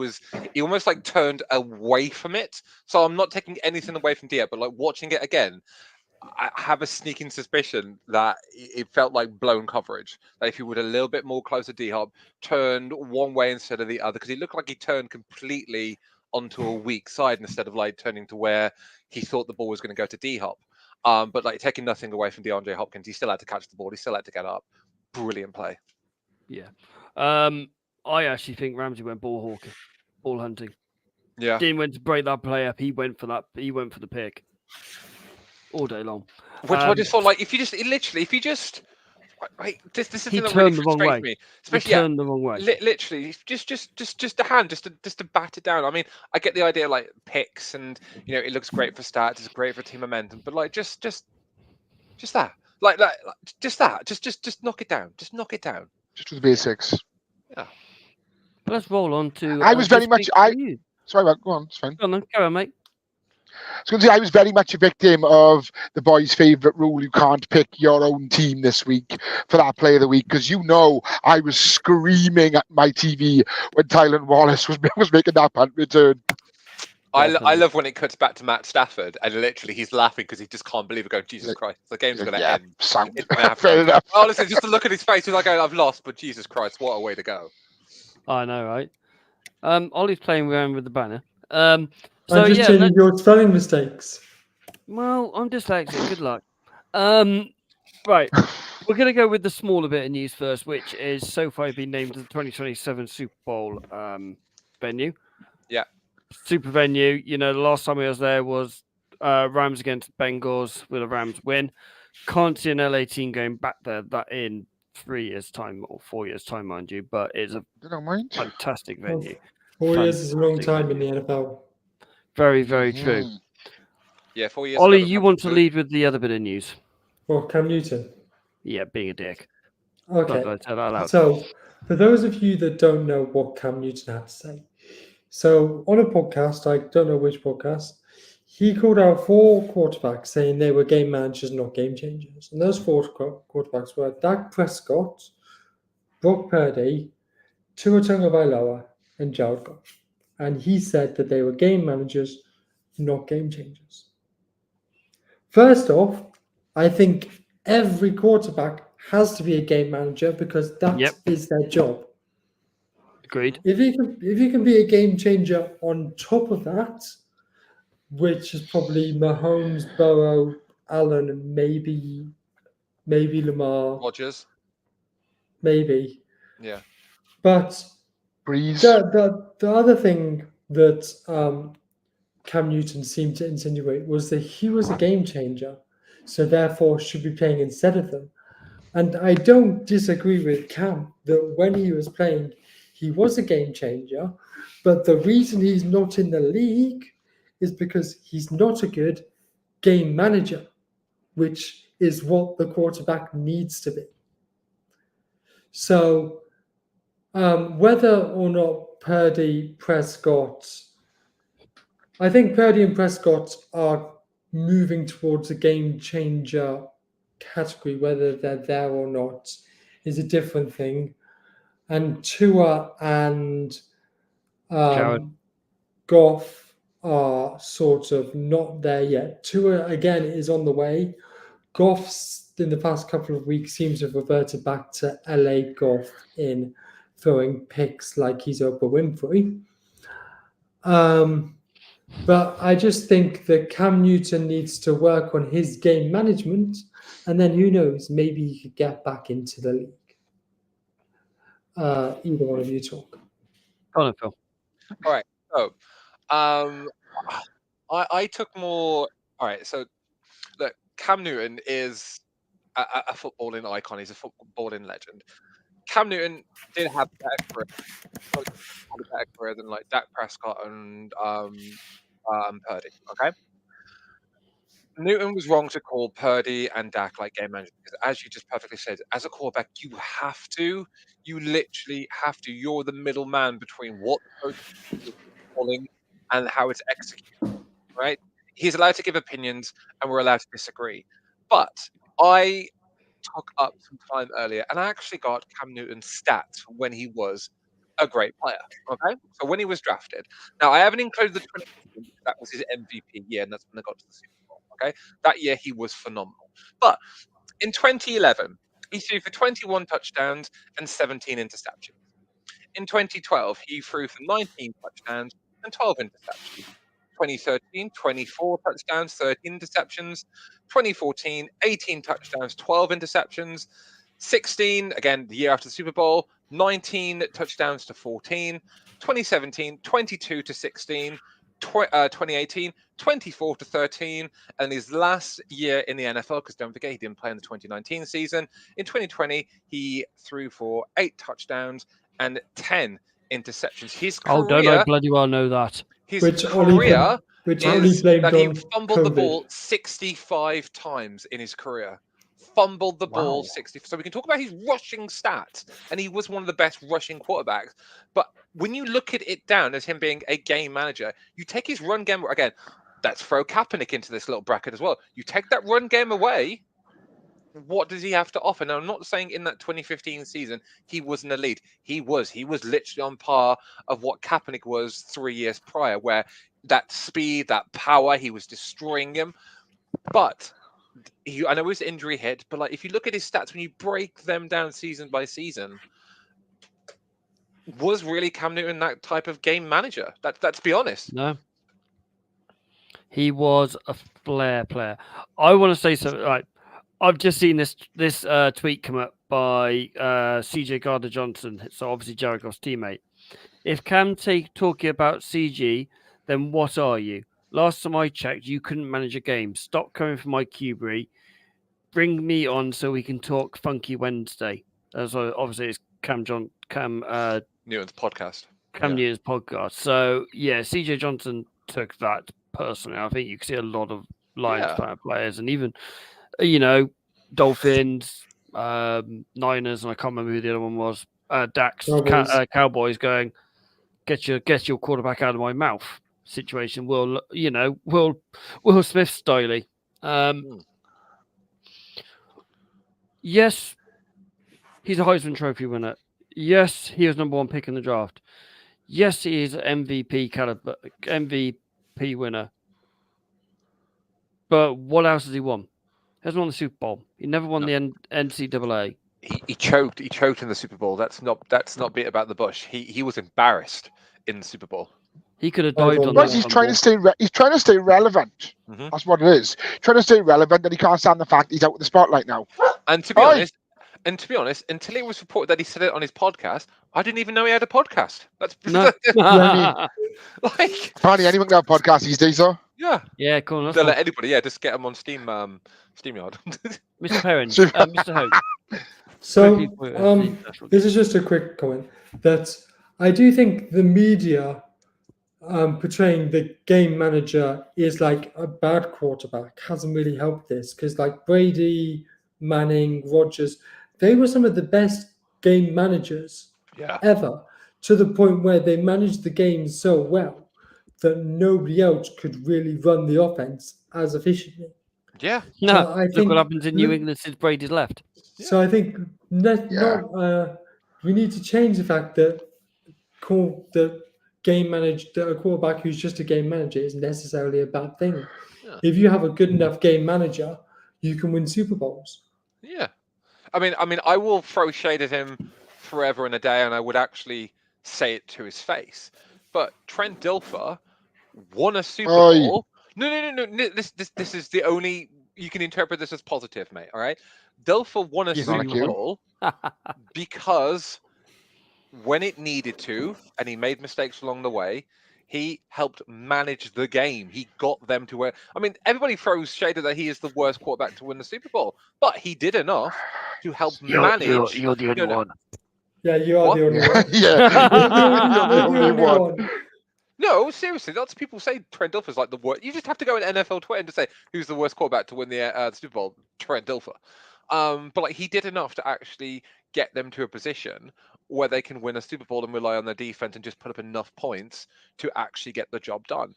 almost like turned away from it. So I'm not taking anything away from Diop, but like watching it again, I have a sneaking suspicion that it felt like blown coverage. That if he would a little bit more close to D-Hop, turned one way instead of the other, because he looked like he turned completely onto a weak side instead of like turning to where he thought the ball was going to go to D-Hop. But like taking nothing away from DeAndre Hopkins, he still had to catch the ball. He still had to get up. Brilliant play. Yeah. I actually think Ramsey went ball hunting. Yeah. Didn't went to break that play up. He went for that. He went for the pick all day long. Which I just thought, like, if you just This is the He thing that really turned the wrong frustrates way. me. He Especially, turned the wrong way. literally, just a hand, just to bat it down. I mean, I get the idea, like picks, and it looks great for stats, it's great for team momentum, but like just that, like just that, just knock it down, just knock it down. Just with the basics. Yeah. But let's roll on to. I was very this much. week's news. Sorry, go on. It's fine. Go on, then. Go on, mate. I was going to say I was very much a victim of the boys' favourite rule: you can't pick your own team this week for that play of the week, because I was screaming at my TV when Tylan Wallace was making that punt return. I love when it cuts back to Matt Stafford and literally he's laughing because he just can't believe it. Going, Jesus Christ, the game's going to end. Sound. It's gonna happen. Fair enough. Honestly, just to look at his face, he's like, I've lost, but Jesus Christ, what a way to go. I know, right? Ollie's playing around with the banner. I'm just changing your spelling mistakes. Well, I'm dyslexic. Good luck. Right. We're going to go with the smaller bit of news first, which is SoFi being named the 2027 Super Bowl venue. Yeah. Super venue. The last time I was there was Rams against Bengals with a Rams win. Can't see an LA team going back there that in 3 years' time or 4 years' time, mind you, but it's a fantastic venue. 4 years is a long time in the NFL. Very, very true. Yeah, 4 years. Ollie, you want to lead with the other bit of news? Well, Cam Newton. Yeah, being a dick. Okay. Not say that out loud. So, for those of you that don't know what Cam Newton had to say, so on a podcast, I don't know which podcast, he called out 4 quarterbacks saying they were game managers, not game changers. And those 4 quarterbacks were Dak Prescott, Brock Purdy, Tua Tagovailoa, and Jared Goff. And he said that they were game managers, not game changers. First off, I think every quarterback has to be a game manager because that is their job. Agreed. If you can be a game changer on top of that, which is probably Mahomes, Burrow, Allen, and maybe Lamar. Rodgers. Maybe. Yeah. But Breeze. The other thing that Cam Newton seemed to insinuate was that he was a game changer, so therefore should be playing instead of them. And I don't disagree with Cam that when he was playing, he was a game changer, but the reason he's not in the league is because he's not a good game manager, which is what the quarterback needs to be. So whether or not Purdy, Prescott, I think Purdy and Prescott are moving towards a game changer category. Whether they're there or not is a different thing. And Tua and Goff are sort of not there yet. Tua, again, is on the way. Goff's, in the past couple of weeks, seems to have reverted back to LA Goff in throwing picks like he's Oprah Winfrey. But I just think that Cam Newton needs to work on his game management, and then who knows, maybe he could get back into the league. Either one of you talk. Go on, Phil. All right. So, I took more. All right. So, look, Cam Newton is a footballing icon. He's a footballing legend. Cam Newton did have a better career than like Dak Prescott and Purdy. Okay. Newton was wrong to call Purdy and Dak like game managers because, as you just perfectly said, as a quarterback, you literally have to. You're the middleman between what the coach is calling and how it's executed, right? He's allowed to give opinions and we're allowed to disagree. But I took up some time earlier and I actually got Cam Newton's stats when he was a great player, okay? So when he was drafted. Now, I haven't included the 2015 because that was his MVP year and that's when they got to the Super Bowl, okay? That year he was phenomenal. But in 2011, he threw for 21 touchdowns and 17 interceptions. In 2012, he threw for 19 touchdowns and 12 interceptions. 2013, 24 touchdowns, 13 interceptions. 2014, 18 touchdowns, 12 interceptions. 16, again, the year after the Super Bowl, 19 touchdowns to 14. 2017, 22 to 16. 2018, 24-13, and his last year in the NFL, because don't forget he didn't play in the 2019 season. In 2020, he threw for 8 touchdowns and 10 interceptions. His Oh, don't career, I bloody well know that? his Which career only is blamed that he on fumbled the COVID. ball 65 times in his career. Fumbled the ball Wow. 60. So we can talk about his rushing stats, and he was one of the best rushing quarterbacks. But when you look at it down as him being a game manager, you take his run game again. Let's throw Kaepernick into this little bracket as well. You take that run game away. What does he have to offer? Now, I'm not saying in that 2015 season he was an elite. He was literally on par of what Kaepernick was 3 years prior, where that speed, that power, he was destroying him. But I know his injury hit, but like if you look at his stats, when you break them down season by season, was really Cam Newton that type of game manager? Let's be honest. No. He was a flair player. I want to say something. Right, I've just seen this tweet come up by CJ Gardner-Johnson. So obviously Jared Goff's teammate. If Cam talking about CG, then what are you? Last time I checked, you couldn't manage a game. Stop coming for my QB. Bring me on so we can talk Funky Wednesday. So obviously it's Cam Newton's podcast. Newton's podcast. So yeah, CJ Johnson took that personally. I think you can see a lot of Lions players, and even Dolphins, Niners, and I can't remember who the other one was. Dax, Cowboys going, get your quarterback out of my mouth. Situation. Will Smith style. Yes, he's a Heisman Trophy winner. Yes, he was number 1 pick in the draft. Yes, he is an MVP winner. But what else has he won? He hasn't won the Super Bowl. He never won the NCAA. He choked. He choked in the Super Bowl. That's not beat about the bush. He was embarrassed in the Super Bowl. He could have dived on that. He's trying to stay. He's trying to stay relevant. Mm-hmm. That's what it is. Trying to stay relevant, and he can't stand the fact he's out with the spotlight now. And to be honest, until it was reported that he said it on his podcast, I didn't even know he had a podcast. That's like apparently anyone can have a podcast these days, though. Yeah, cool. They'll let anybody. Yeah, just get them on SteamYard. Mr. Perrin, Mr. Hope. So this is just a quick comment that I do think the media portraying the game manager is like a bad quarterback hasn't really helped this, because like Brady, Manning, Rodgers, they were some of the best game managers ever, to the point where they managed the game so well that nobody else could really run the offense as efficiently. Yeah. No, So I look think what happens in New England since Brady's left. So I think we need to change the fact that a quarterback who's just a game manager is necessarily a bad thing. Yeah. If you have a good enough game manager, you can win Super Bowls. Yeah. I mean, I will throw shade at him forever and a day, and I would actually say it to his face. But Trent Dilfer won a Super Bowl. No. This is the only you can interpret this as positive, mate. All right. Dilfer won a Super Bowl because when it needed to, and he made mistakes along the way, he helped manage the game. He got them to where. I mean, everybody throws shade that he is the worst quarterback to win the Super Bowl, but he did enough to help manage. You're the only one. Yeah, you are the only one. You're the only one. No, seriously, lots of people say Trent Dilfer's like the worst. You just have to go on NFL Twitter and just say who's the worst quarterback to win the Super Bowl. Trent Dilfer. But like he did enough to actually get them to a position where they can win a Super Bowl and rely on their defense and just put up enough points to actually get the job done.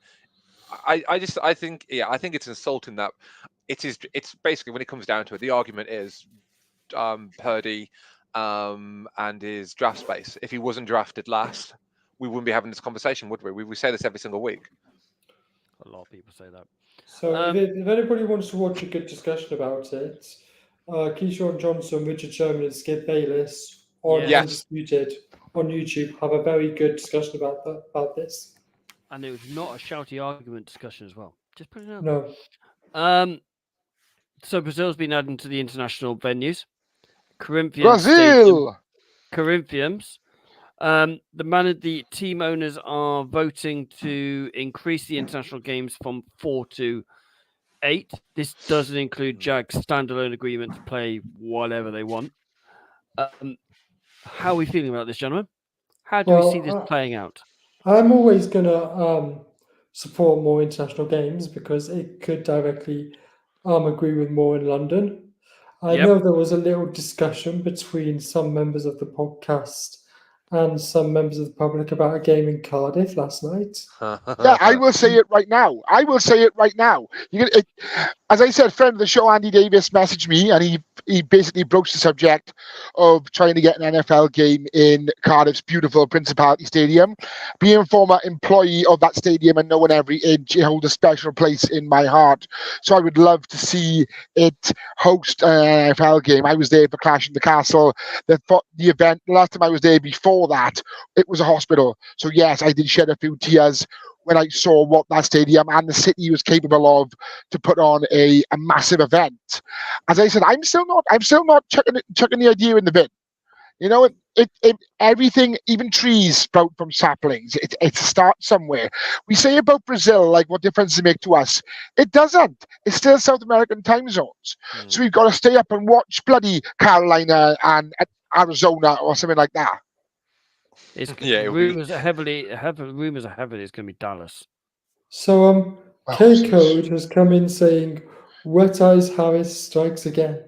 I think it's insulting that it's basically, when it comes down to it, the argument is Purdy and his draft space. If he wasn't drafted last, we wouldn't be having this conversation, would we? We say this every single week. A lot of people say that. So if anybody wants to watch a good discussion about it, Keyshawn Johnson, Richard Sherman, and Skip Bayless on Undisputed on YouTube have a very good discussion about this. And it was not a shouty argument discussion as well. Just put it out. No. So Brazil's been added to the international venues. Brazil. Corinthians The team owners are voting to increase the international games from 4 to 8. This doesn't include Jack's standalone agreement to play whatever they want. How are we feeling about this, gentlemen? How do we see this playing out? I'm always going to support more international games because it could directly agree with more in London. I know there was a little discussion between some members of the podcast and some members of the public about a game in Cardiff last night. Yeah, I will say it right now. As I said, friend of the show, Andy Davis, messaged me, and he basically broached the subject of trying to get an NFL game in Cardiff's beautiful Principality Stadium. Being a former employee of that stadium and knowing every inch, it holds a special place in my heart. So I would love to see it host an NFL game. I was there for Clash in the Castle. The event, the last time I was there before that, it was a hospital. So yes, I did shed a few tears when I saw what that stadium and the city was capable of to put on a massive event. As I said, I'm still not chucking the idea in the bin. You know, everything, even trees sprout from saplings. It's a start somewhere. We say about Brazil, like, what difference does it make to us? It doesn't. It's still South American time zones. So we've got to stay up and watch bloody Carolina and Arizona or something like that. Rumors are heavily it's going to be Dallas. So K-Code has come in saying, "Wet Eyes Harris strikes again."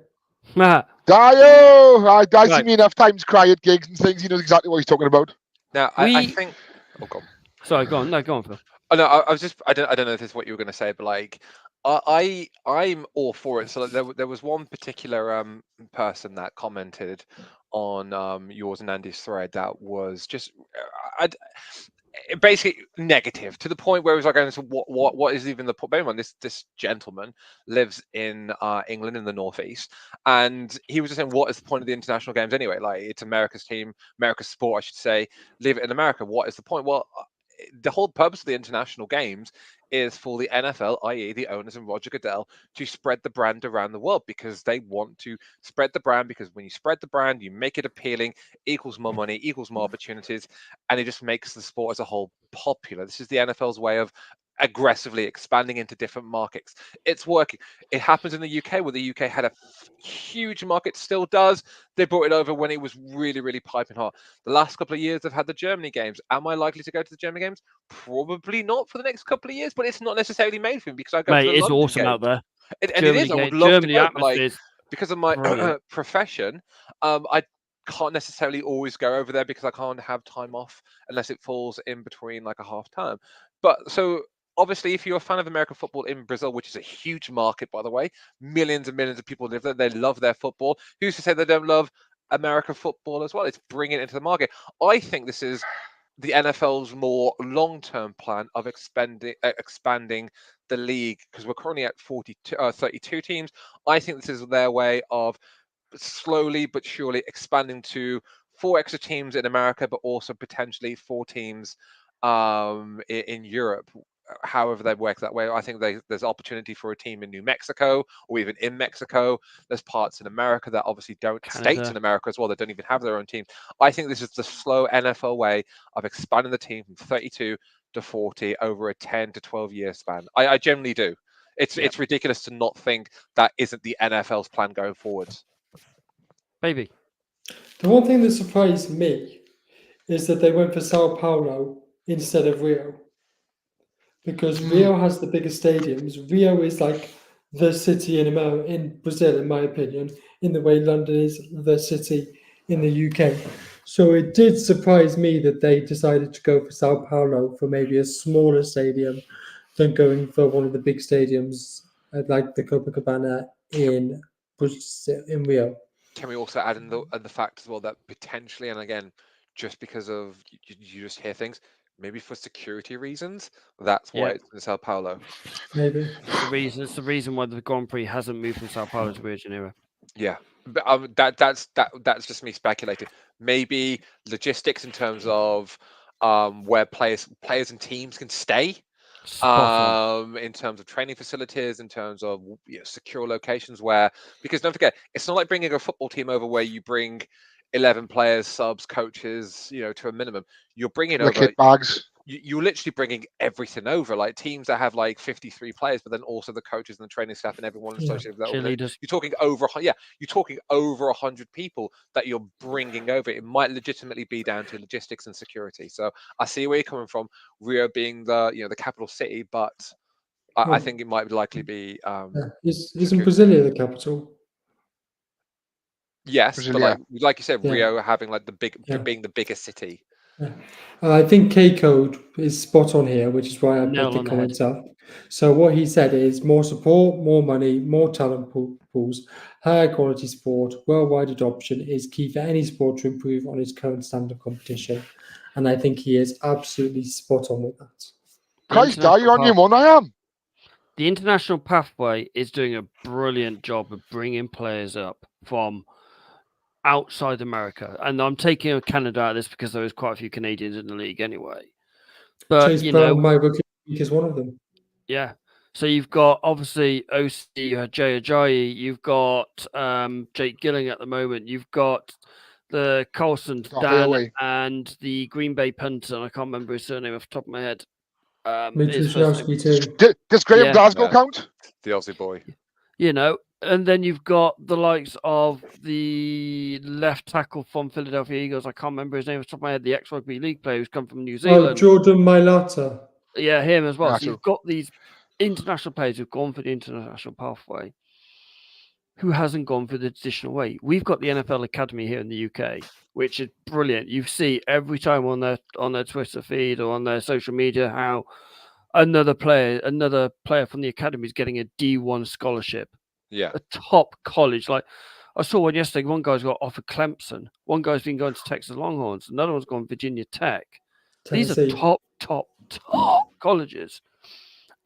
Dio! I've seen me enough times cry at gigs and things. He knows exactly what he's talking about. Now, I think... Oh, go on. Sorry, go on. No, go on, Phil. Oh, no, I was just... I don't know if this is what you were going to say, but, like, I'm all for it. So there was one particular person that commented on yours and Andy's thread that was just basically negative, to the point where it was like, what is even the point? Bear in mind, this gentleman lives in England in the northeast, and he was just saying, what is the point of the international games anyway? Like, it's America's team, America's sport, I should say. Leave it in America. What is the point? Well, the whole purpose of the international games is for the NFL, i.e. the owners and Roger Goodell, to spread the brand around the world, because they want to spread the brand, because when you spread the brand, you make it appealing, equals more money, equals more opportunities, and it just makes the sport as a whole popular. This is the NFL's way of aggressively expanding into different markets. It's working. It happens in the UK, where the UK had a huge market, still does. They brought it over when it was really, really piping hot. The last couple of years, they've had the Germany games. Am I likely to go to the Germany games? Probably not for the next couple of years, but it's not necessarily made for me, because I go to the it's London awesome games. out there. And it is. I would love to go, but, like, because of my profession, I can't necessarily always go over there, because I can't have time off unless it falls in between, like, a half term. But so obviously, if you're a fan of American football in Brazil, which is a huge market, by the way, millions and millions of people live there, they love their football. Who's to say they don't love American football as well? It's bringing it into the market. I think this is the NFL's more long-term plan of expanding the league, because we're currently at 32 teams. I think this is their way of slowly but surely expanding to 4 extra teams in America, but also potentially 4 teams in Europe. However they work that way, I think there's opportunity for a team in New Mexico, or even in Mexico. There's parts in America that obviously don't, states in America as well, that don't even have their own team. I think this is the slow NFL way of expanding the team from 32 to 40 over a 10 to 12 year span. I generally do. It's ridiculous to not think that isn't the NFL's plan going forwards. Baby. The one thing that surprised me is that they went for Sao Paulo instead of Rio. Because Rio has the biggest stadiums. Rio is like the city in Brazil, in my opinion, in the way London is the city in the UK. So it did surprise me that they decided to go for Sao Paulo for maybe a smaller stadium than going for one of the big stadiums like the Copacabana in Brazil, in Rio. Can we also add in the fact as well that potentially, and again, just because of you just hear things, maybe for security reasons, that's why it's in Sao Paulo. Maybe. It's the reason why the Grand Prix hasn't moved from Sao Paulo to Rio de Janeiro. Yeah, but that's just me speculating. Maybe logistics in terms of where players and teams can stay, in terms of training facilities, in terms of secure locations, where, because don't forget, it's not like bringing a football team over where you bring 11 players, subs, coaches, to a minimum. You're bringing The over. kit bags. You're literally bringing everything over, like teams that have like 53 players, but then also the coaches and the training staff and everyone associated with that. Cheerleaders. You're talking over 100 people that you're bringing over. It might legitimately be down to logistics and security. So I see where you're coming from. Rio being the capital city, but I think it might likely be. Isn't Brasilia the capital? Yes, Brasilia. but like you said, Yeah. Rio having like Yeah. being the biggest city. I think K-Code is spot on here, which is why I Nail put the on the comments up. So what he said is more support, more money, more talent pools, higher quality sport, worldwide adoption is key for any sport to improve on its current standard of competition. And I think he is absolutely spot on with that. Christ, are you on your one? I am. The international pathway is doing a brilliant job of bringing players up from outside America, and I'm taking Canada out of this because there is quite a few Canadians in the league anyway. But Chase you Brown, know, my rookie week is one of them. yeah. So you've got obviously OC, you had Jay Ajayi, you've got Jake Gilling at the moment, you've got the Colson, Got Dan, Highway. and the Green Bay punter. And I can't remember his surname off the top of my head. Mitch his first name. Wisnowski too. Does Graham Yeah. Glasgow Yeah. count? The Aussie boy. And then you've got the likes of the left tackle from Philadelphia Eagles. I can't remember his name off the top of my head. The ex-rugby league player who's come from New Oh, Zealand. Jordan Mailata. Yeah, him as well. Yeah, So you've got these international players who've gone for the international pathway. Who hasn't gone for the traditional way? We've got the NFL Academy here in the UK, which is brilliant. You see every time on their Twitter feed or on their social media how another player from the academy is getting a D1 scholarship. Yeah. A top college. Like I saw one yesterday. One guy's got offered Clemson. One guy's been going to Texas Longhorns. Another one's gone Virginia Tech. These Tennessee. are top colleges.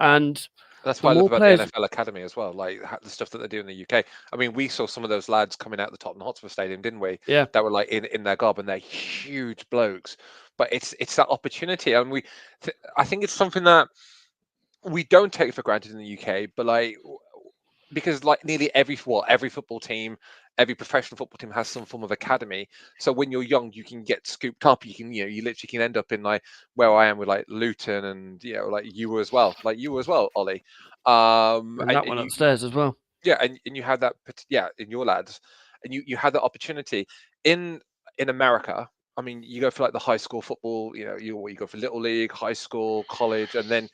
And That's why I the love more about players- the NFL Academy as well, like the stuff that they do in the UK. I mean, we saw some of those lads coming out the Tottenham Hotspur Stadium, didn't we? Yeah. That were like in their garb, and they're huge blokes. But it's that opportunity, and I think it's something that we don't take for granted in the UK. But like, because like nearly every football team, every professional football team has some form of academy. So when you're young, you can get scooped up. You can, you literally can end up in like where I am with like Luton and like you as well, Ollie. and that one upstairs as well. Yeah, and you have that. In your lads, and you had that opportunity in America. I mean, you go for like the high school football. You go for little league, high school, college, and then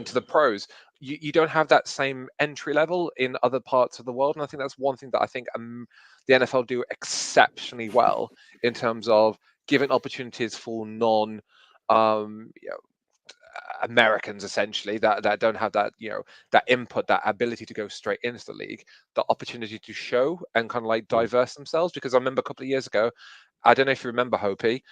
to the pros. You don't have that same entry level in other parts of the world, and I think that's one thing that I think the NFL do exceptionally well in terms of giving opportunities for non Americans essentially that don't have that that input, that ability to go straight into the league, the opportunity to show and kind of like diverse themselves. Because I remember a couple of years ago, I don't know if you remember Hopi,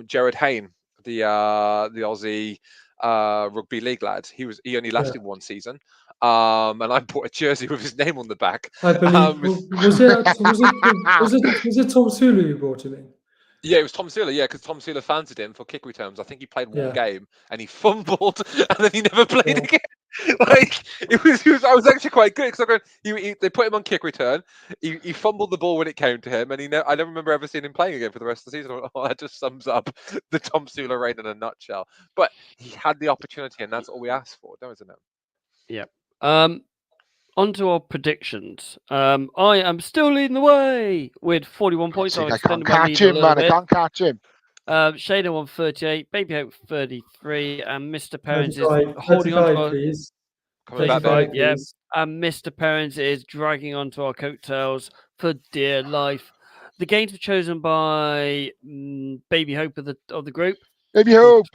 Jared Hayne, the Aussie rugby league lad. He only lasted one season, and I bought a jersey with his name on the back. I believe was it Tom Sulu who brought him in? Yeah, it was Tom Sula. Yeah, because Tom Sula fancied him for kick returns. I think he played one Yeah. game and he fumbled, and then he never played again. Like it was. I was actually quite good because they put him on kick return. He fumbled the ball when it came to him, and I don't remember ever seeing him playing again for the rest of the season. Oh, that just sums up the Tom Sula reign in a nutshell. But he had the opportunity, and that's all we asked for, don't we? Yeah. On to our predictions. I am still leading the way with 41 points. I can't catch him, man. I can't catch him. Shayna won 38, Baby Hope 33, and Mr. Parents is 35, holding on to our, please. Coming back, 35, baby. yeah. please. And Mr. Parents is dragging on to our coattails for dear life. The games were chosen by Baby Hope of the group. Baby Hope.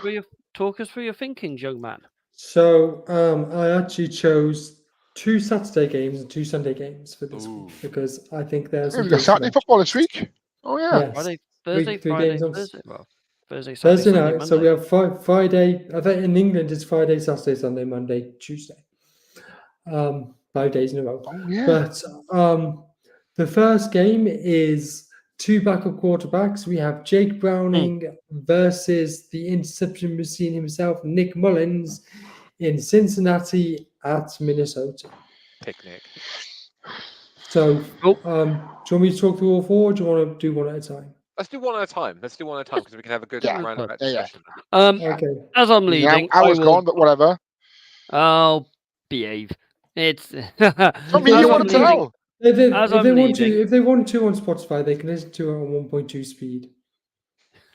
Talk us through your thinkings, young man. So I actually chose 2 Saturday games and 2 Sunday games for this week because I think there's We've got Saturday football this week. Oh yeah. Yes. Friday, Thursday, 3 Friday, games on Thursday. Well, Thursday, Saturday, Thursday Sunday, night. So we Monday. have Friday. I think in England it's Friday, Saturday, Sunday, Monday, Tuesday. 5 days in a row. Oh yeah. But the first game is 2 backup quarterbacks. We have Jake Browning versus the interception machine himself, Nick Mullins, in Cincinnati at Minnesota. Picnic. So, Oh. do you want me to talk through all four, or do you want to do one at a time? Let's do one at a time. Let's do one at a time because we can have a good Yeah. roundabout Yeah. discussion. Okay. As I'm Now, leading, I was will... gone, but whatever. I'll behave. It's Tell me As you I'm want to leading- tell. If they, As if I'm they want leading- to, if they want to on Spotify, they can listen to it on 1.2 speed.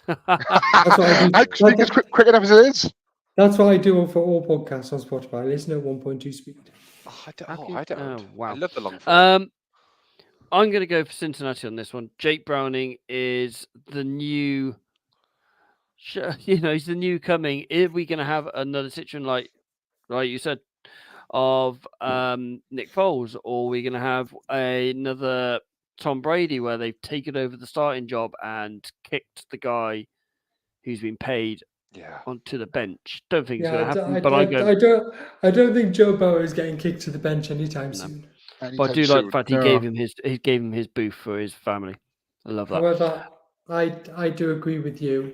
That's what I do. I speak as quick enough as it is. That's what I do for all podcasts on Spotify. I listen at 1.2 speed. I don't. Have Oh, you? I don't. Oh, wow. I love the long form. I'm going to go for Cincinnati on this one. Jake Browning is the new, he's the new coming. Are we going to have another situation like you said, of Nick Foles, or are we going to have another Tom Brady where they've taken over the starting job and kicked the guy who's been paid onto the bench? Don't think it's going to happen. I don't think Joe Burrow is getting kicked to the bench anytime soon. But I do like the fact he gave him his booth for his family. I love that. However, I do agree with you.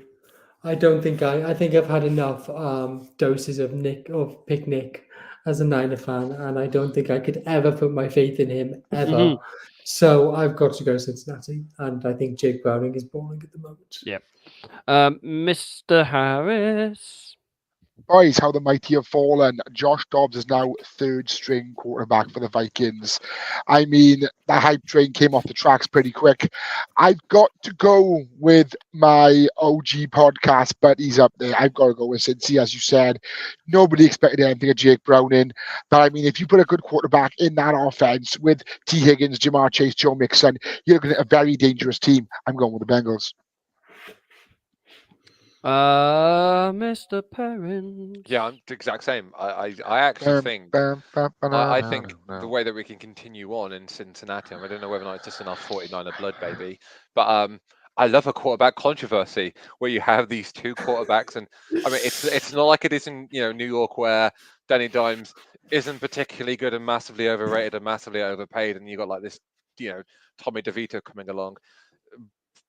I don't think I think I've had enough doses of Pick Nick as a Niner fan, and I don't think I could ever put my faith in him ever. So I've got to go Cincinnati, and I think Jake Browning is balling at the moment. Yep. Mr. Harris. Boys, how the mighty have fallen. Josh Dobbs is now third string quarterback for the Vikings. I mean, the hype train came off the tracks pretty quick. I've got to go with my OG podcast buddies up there. I've got to go with Cincy, as you said. Nobody expected anything of Jake Browning. But I mean, if you put a good quarterback in that offense with T. Higgins, Jamar Chase, Joe Mixon, you're looking at a very dangerous team. I'm going with the Bengals. Mr. Perrin. Yeah, I'm the exact same. I actually think I think the way that we can continue on in Cincinnati, I don't know whether or not it's just enough 49er blood, baby, but I love a quarterback controversy where you have these two quarterbacks, and I mean it's not like it is in New York where Danny Dimes isn't particularly good and massively overrated and massively overpaid, and you got like this Tommy DeVito coming along.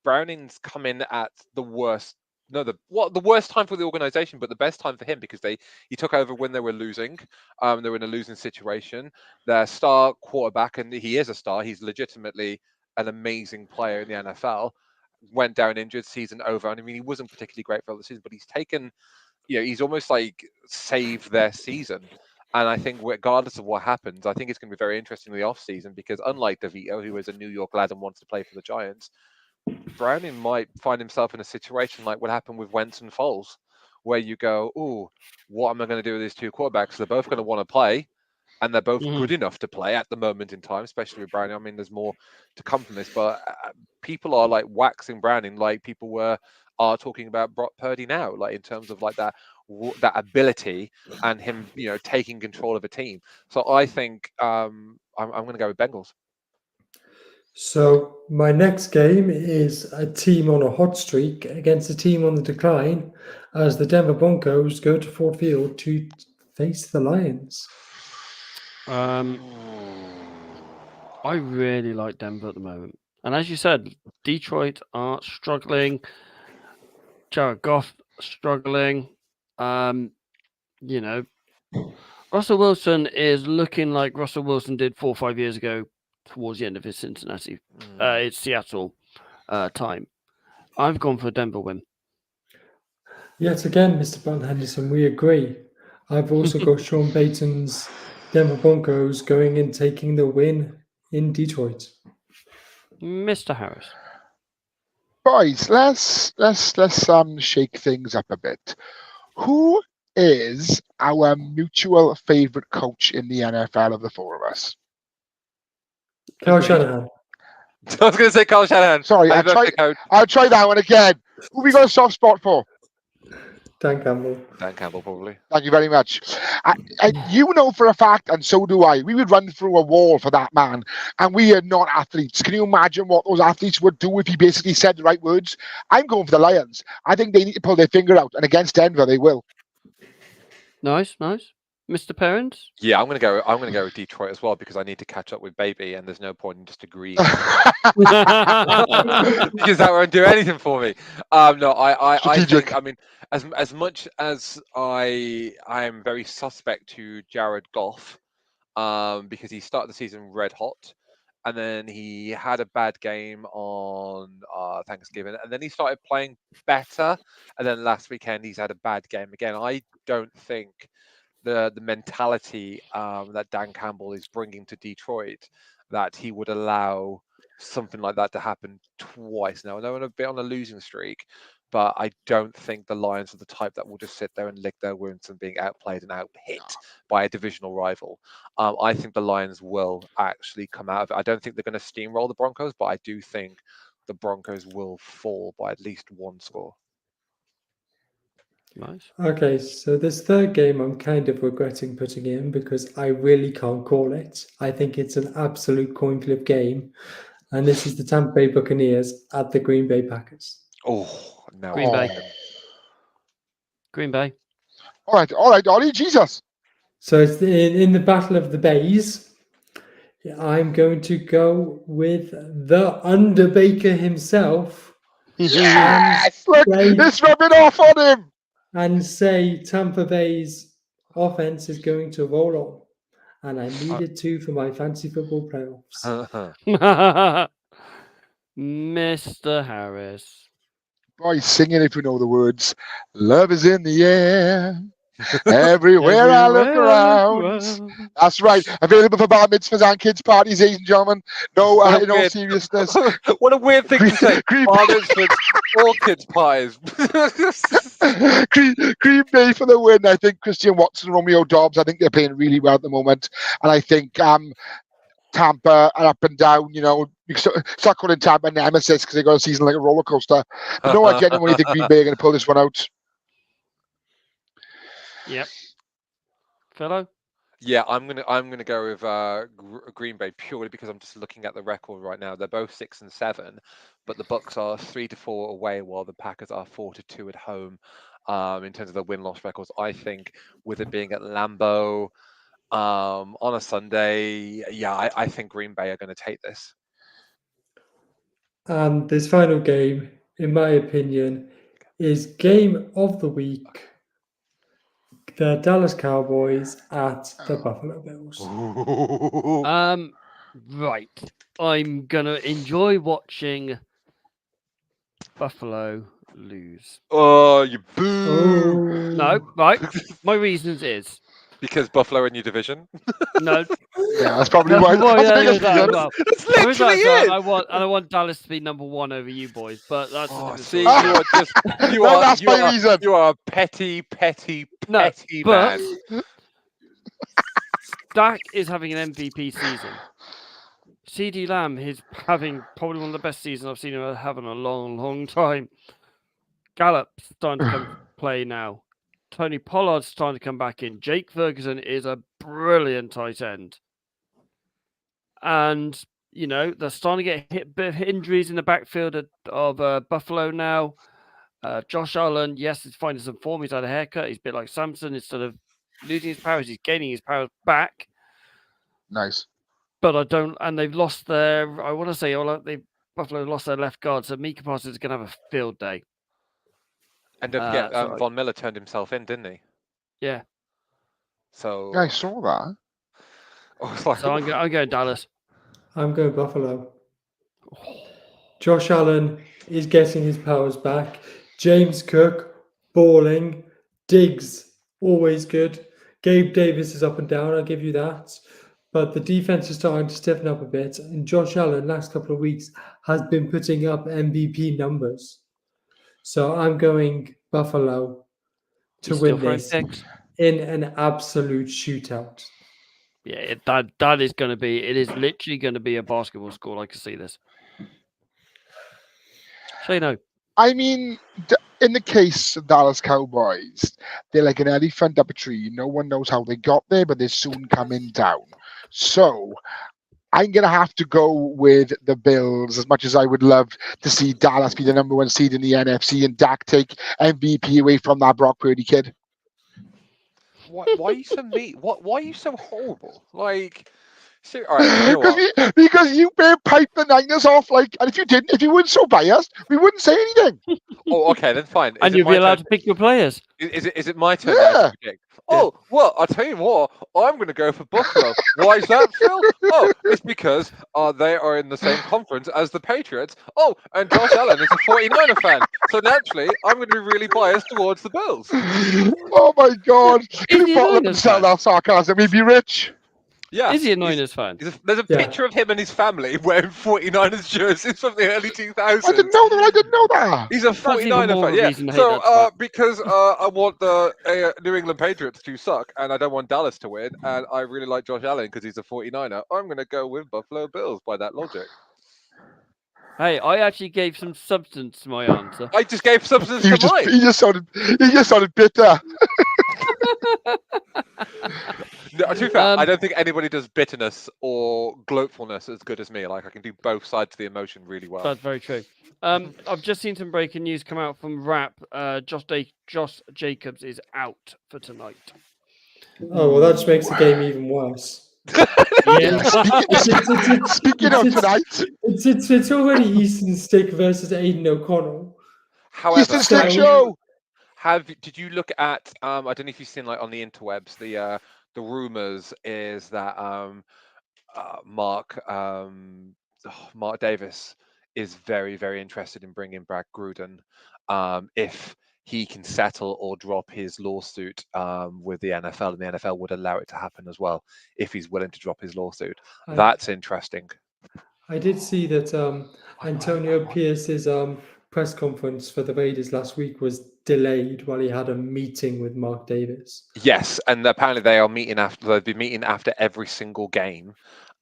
Browning's come in at the worst. No, the worst time for the organization, but the best time for him because he took over when they were losing. They were in a losing situation. Their star quarterback, and he is a star. He's legitimately an amazing player in the NFL. Went down injured, season over. And I mean, he wasn't particularly great for the season, but he's taken, he's almost like saved their season. And I think regardless of what happens, I think it's going to be very interesting in the off season because unlike DeVito, who is a New York lad and wants to play for the Giants, Browning might find himself in a situation like what happened with Wentz and Foles, where you go, "Oh, what am I going to do with these two quarterbacks? They're both going to want to play, and they're both good enough to play at the moment in time, especially with Browning. I mean, there's more to come from this, but people are like waxing Browning like people are talking about Brock Purdy now, like in terms of like that ability and him, taking control of a team. So I think I'm going to go with Bengals. So my next game is a team on a hot streak against a team on the decline as the Denver Broncos go to Ford Field to face the Lions. I really like Denver at the moment. And as you said, Detroit are struggling. Jared Goff struggling. Russell Wilson is looking like Russell Wilson did 4 or 5 years ago towards the end of his it's Seattle time. I've gone for a Denver win. Yet again, Mr. Brown Henderson, we agree. I've also got Sean Payton's Denver Broncos going and taking the win in Detroit. Mr. Harris. Boys, let's shake things up a bit. Who is our mutual favorite coach in the NFL of the four of us? Kyle Shanahan. I was going to say Kyle Shanahan. Sorry, I'll try that one again. Who we got a soft spot for? Dan Campbell. Dan Campbell, probably. Thank you very much. You know for a fact, and so do I, we would run through a wall for that man, and we are not athletes. Can you imagine what those athletes would do if he basically said the right words? I'm going for the Lions. I think they need to pull their finger out, and against Denver, they will. Nice. Mr. Perrins? Yeah, I'm gonna go with Detroit as well because I need to catch up with Baby, and there's no point in just agreeing because that won't do anything for me. No, I think, I mean, as much as I am very suspect to Jared Goff, because he started the season red hot, and then he had a bad game on Thanksgiving, and then he started playing better, and then last weekend he's had a bad game again. I don't think the mentality that Dan Campbell is bringing to Detroit, that he would allow something like that to happen twice now. I know I'm a bit on a losing streak, but I don't think the Lions are the type that will just sit there and lick their wounds and being outplayed and outhit by a divisional rival. I think the Lions will actually come out of it. I don't think they're going to steamroll the Broncos, but I do think the Broncos will fall by at least one score. Nice. Okay, so this third game I'm kind of regretting putting in because I really can't call it. I think it's an absolute coin flip game. And this is the Tampa Bay Buccaneers at the Green Bay Packers. Oh, no. Green Bay. Green Bay. All right, Ollie, Jesus. So it's in the Battle of the Bays. I'm going to go with the Underbaker himself. Yes! Look, it's rubbing off on him. And say Tampa Bay's offense is going to roll on. And I need it to for my fantasy football playoffs. Mr. Harris. Boy, sing it if you know the words. Love is in the air. Everywhere I look around. That's right. Available for bar mitzvahs and kids' parties, ladies and gentlemen. No, in all seriousness. What a weird thing to say. Bar mitzvahs, all kids' pies. Green Bay for the win. I think Christian Watson, Romeo Dobbs, I think they're playing really well at the moment. And I think Tampa are up and down, you start calling Tampa nemesis because they got a season like a roller coaster. But no, I genuinely think Green Bay are going to pull this one out. Yep. Fellow? Yeah, I'm gonna go with Green Bay purely because I'm just looking at the record right now. They're both 6-7, but the Bucs are 3-4 away, while the Packers are 4-2 at home. In terms of the win-loss records, I think with it being at Lambeau on a Sunday, I think Green Bay are going to take this. And this final game, in my opinion, is game of the week. The Dallas Cowboys at the Buffalo Bills. Right. I'm gonna enjoy watching Buffalo lose. Oh, you boo! No, right. My reasons is Because Buffalo in your division. no. Yeah, that's probably why. That's literally it. I want Dallas to be number one over you boys, but that's a different See, story. you are a petty man. Dak is having an MVP season. CeeDee Lamb is having probably one of the best seasons I've seen him have in a long, long time. Gallup's starting to come play now. Tony Pollard's starting to come back in. Jake Ferguson is a brilliant tight end. And, they're starting to get a bit of injuries in the backfield of Buffalo now. Josh Allen, yes, he's finding some form. He's had a haircut. He's a bit like Samson. Instead of losing his powers, he's gaining his powers back. Nice. But they've lost Buffalo lost their left guard, so Micah Parsons is going to have a field day. And don't forget, Von Miller turned himself in, didn't he? Yeah. So yeah, I saw that. So I'm going Dallas. I'm going Buffalo. Josh Allen is getting his powers back. James Cook, balling. Diggs, always good. Gabe Davis is up and down, I'll give you that. But the defense is starting to stiffen up a bit. And Josh Allen, last couple of weeks, has been putting up MVP numbers. So I'm going Buffalo to win this in an absolute shootout. Yeah, that is going to be. It is literally going to be a basketball score. I can see this. Say no. I mean, in the case of Dallas Cowboys, they're like an elephant up a tree. No one knows how they got there, but they're soon coming down. So I'm going to have to go with the Bills, as much as I would love to see Dallas be the number one seed in the NFC and Dak take MVP away from that Brock Purdy kid. Why are you so mean? Why are you so horrible? Like, so, all right, because you pipe the Niners off, and if you weren't so biased, we wouldn't say anything. Oh, okay, then fine. And you'd be allowed to pick your players. Is it my turn? Yeah. Oh, well, I'll tell you more. I'm going to go for Buffalo. Why is that, Phil? Oh, it's because they are in the same conference as the Patriots. Oh, and Josh Allen is a 49er fan. So naturally, I'm going to be really biased towards the Bills. Oh my God! Can you bottle up and sell that sarcasm? We'd be rich. Yeah. Is he a Niners fan? There's a picture of him and his family wearing 49ers jerseys from the early 2000s. I didn't know that. I didn't know that. He's a 49er fan. Yeah. So because I want the New England Patriots to suck and I don't want Dallas to win, and I really like Josh Allen because he's a 49er, I'm going to go with Buffalo Bills by that logic. Hey, I actually gave some substance to my answer. I just gave substance to mine. He just sounded bitter. No, to be fair, I don't think anybody does bitterness or gloatfulness as good as me. Like I can do both sides of the emotion really well. That's very true. I've just seen some breaking news come out from Rap. Josh Jacobs is out for tonight. Oh well, that just makes the game even worse. Speaking of tonight, it's already Eastern Stick versus Aiden O'Connell. However, Eastern Stick show. Did you look at? I don't know if you've seen like on the interwebs the rumors is that Mark Davis is very, very interested in bringing back Gruden if he can settle or drop his lawsuit with the NFL, and the NFL would allow it to happen as well if he's willing to drop his lawsuit. That's interesting. I did see that Antonio Pierce's press conference for the Raiders last week was delayed while he had a meeting with Mark Davis. Yes, and apparently they'll be meeting after every single game.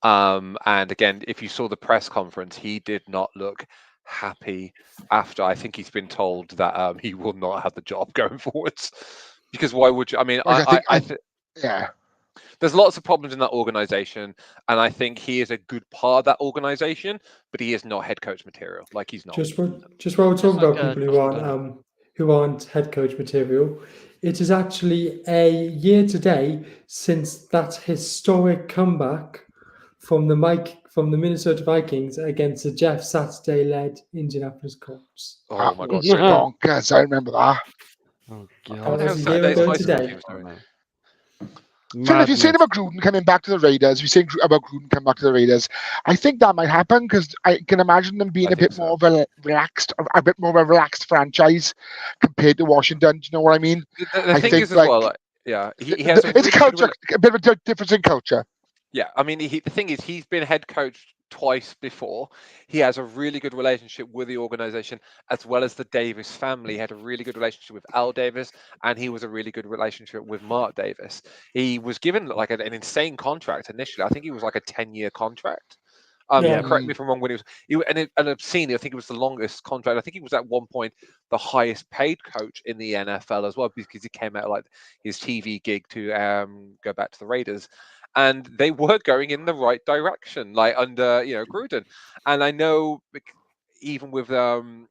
And again, if you saw the press conference, he did not look happy after. I think he's been told that he will not have the job going forwards. Because why would you? I mean, yeah. There's lots of problems in that organization, and I think he is a good part of that organization, but he is not head coach material. Like he's not. Just while we're talking about people who aren't head coach material, it is actually a year today since that historic comeback from the Minnesota Vikings against the Jeff Saturday-led Indianapolis Colts. Oh my God! Bonkers. I remember that. Oh God! That was a year ago today. So if you're saying about Gruden coming back to the Raiders, if you're saying about Gruden coming back to the Raiders, I think that might happen because I can imagine them being a bit more of a relaxed franchise compared to Washington. Do you know what I mean? The thing is as well, yeah, he has it's a culture, a bit of a difference in culture. Yeah, I mean, the thing is, he's been head coach twice before. He has a really good relationship with the organization as well as the Davis family. He had a really good relationship with Al Davis, and he was a really good relationship with Mark Davis. He was given like an insane contract initially. I think he was like a 10-year contract. Correct me if I'm wrong. When and obscene, I think it was the longest contract. I think he was at one point the highest paid coach in the NFL as well, because he came out like his TV gig to go back to the Raiders. And they were going in the right direction, like under Gruden. And I know even with him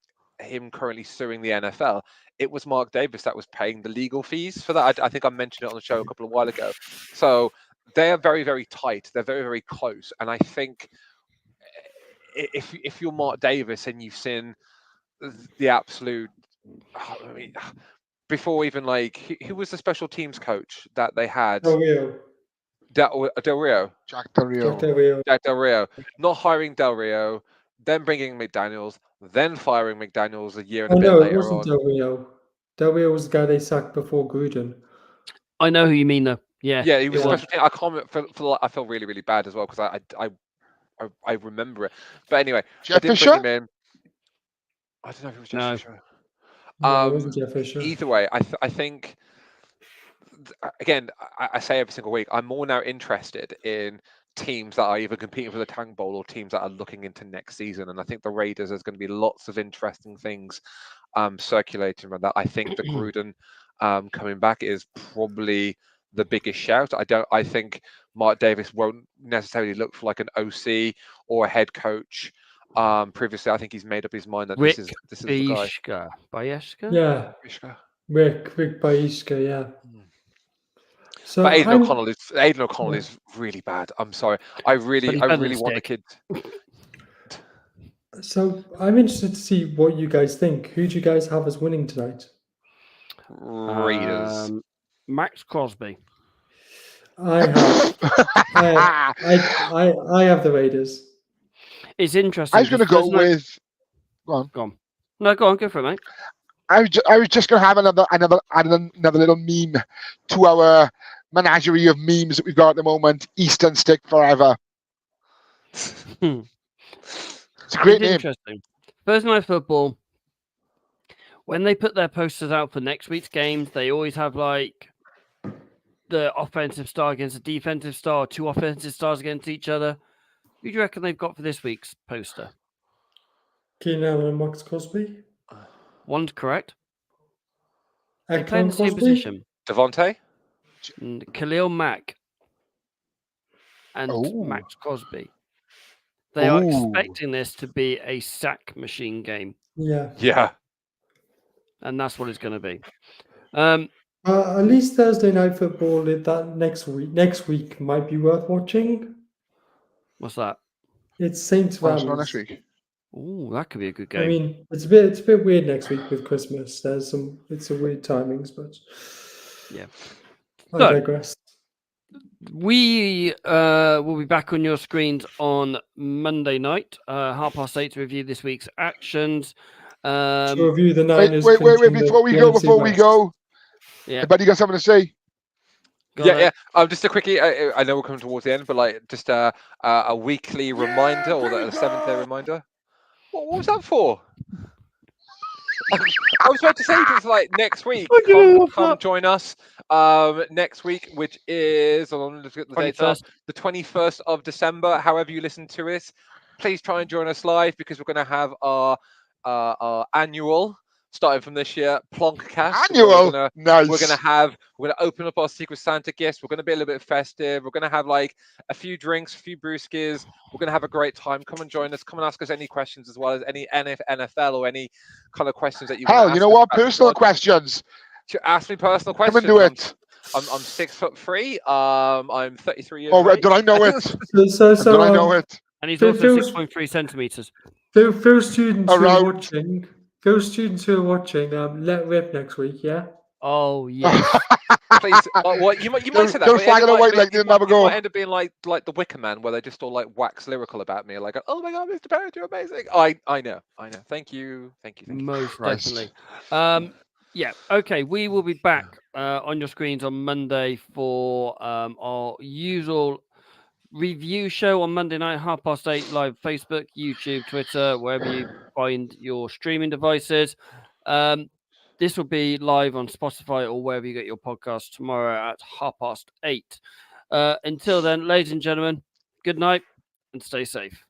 currently suing the NFL, it was Mark Davis that was paying the legal fees for that. I think I mentioned it on the show a couple of while ago. So they are very, very tight. They're very, very close. And I think if you're Mark Davis and you've seen the absolute, I mean, before even like who was the special teams coach that they had? Del Rio. Jack Del Rio. Not hiring Del Rio, then bringing McDaniels, then firing McDaniels a year and a bit later. It wasn't Del Rio. Del Rio was the guy they sacked before Gruden. I know who you mean, though. Yeah. Yeah, he was special team. I can't. I feel really, really bad as well because I remember it. But anyway, Jeff Fisher. I don't know if it was Jeff Fisher. No, it wasn't Jeff Fisher. Either way, I think. Again, I say every single week, I'm more now interested in teams that are either competing for the Tank Bowl or teams that are looking into next season. And I think the Raiders, there's going to be lots of interesting things circulating around that. I think the Gruden coming back is probably the biggest shout. I think Mark Davis won't necessarily look for like an OC or a head coach. Previously, I think he's made up his mind that this is the guy. Bajeshka? Yeah. Rick Bajeshka, yeah. So but Aiden O'Connell is really bad. I'm sorry. I really want the kid. So I'm interested to see what you guys think. Who do you guys have as winning tonight? Raiders. Max Crosby. I have. I have the Raiders. It's interesting. I was going to go with. Go on. Go on. No, go on. Go for it, mate. I was just going to have another little meme to our menagerie of memes that we've got at the moment. Eastern Stick Forever. It's a great name. Interesting. Thursday Night Football. When they put their posters out for next week's games, they always have like the offensive star against the defensive star, 2 offensive stars against each other. Who do you reckon they've got for this week's poster? Keenan Allen and Max Crosby. One's correct. They play in Eckler the same Crosby. position. Devontae? Khalil Mack and Ooh. Max Crosby. They are Ooh. expecting this to be a sack machine game, Yeah. Yeah. and that's what it's going to be. At least Thursday Night Football that next week might be worth watching. What's that? It's Saints Oh, Rams. it's not next week. Oh, that could be a good game. I mean, it's a bit weird next week with Christmas. It's a weird timings, but Yeah. I So- digress. We will be back on your screens on Monday night, 8:30 to review this week's actions. To review the Wait, Niners. wait. clinching the Before we NFC go, West. Yeah. Buddy, you got something to say? Go Yeah, on, yeah. Just a quickie. I know we're coming towards the end, but like just a weekly reminder or a 7-day reminder. What was that for? I was about to say just like next week. Come join us next week, which is let's get the dates up. 21st. The 21st of December. However you listen to it, please try and join us live because we're going to have our annual. Starting from this year, Plonkcast. Annual. Nice. We're gonna open up our Secret Santa gifts. We're gonna be a little bit festive. We're gonna have like a few drinks, a few brewskis. We're gonna have a great time. Come and join us. Come and ask us any questions as well as any NFL or any kind of questions that you want to Hell, ask you know us what? about. Personal questions. To ask me personal Come questions. and do it. I'm 6'3". I'm 33 years Oh, old. did I know it? So Did I know it? And he's Phil- also Phil's- 6.3 centimeters. Those students who are Around. watching, let rip next week. Yeah. Oh, yeah. Please, what you might say that. Don't but flag it might away be- like they it never might- go. It might end up being like the Wicker Man, where they just all like wax lyrical about me, like, oh my god, Mr. Parrott, you're amazing. I know. Thank you. Most Christ. definitely. Yeah. Okay. We will be back on your screens on Monday for our usual review show on Monday night, 8:30 live, Facebook, YouTube, Twitter, wherever you find your streaming devices. This will be live on Spotify or wherever you get your podcast tomorrow at 8:30. Until then, ladies and gentlemen, good night and stay safe.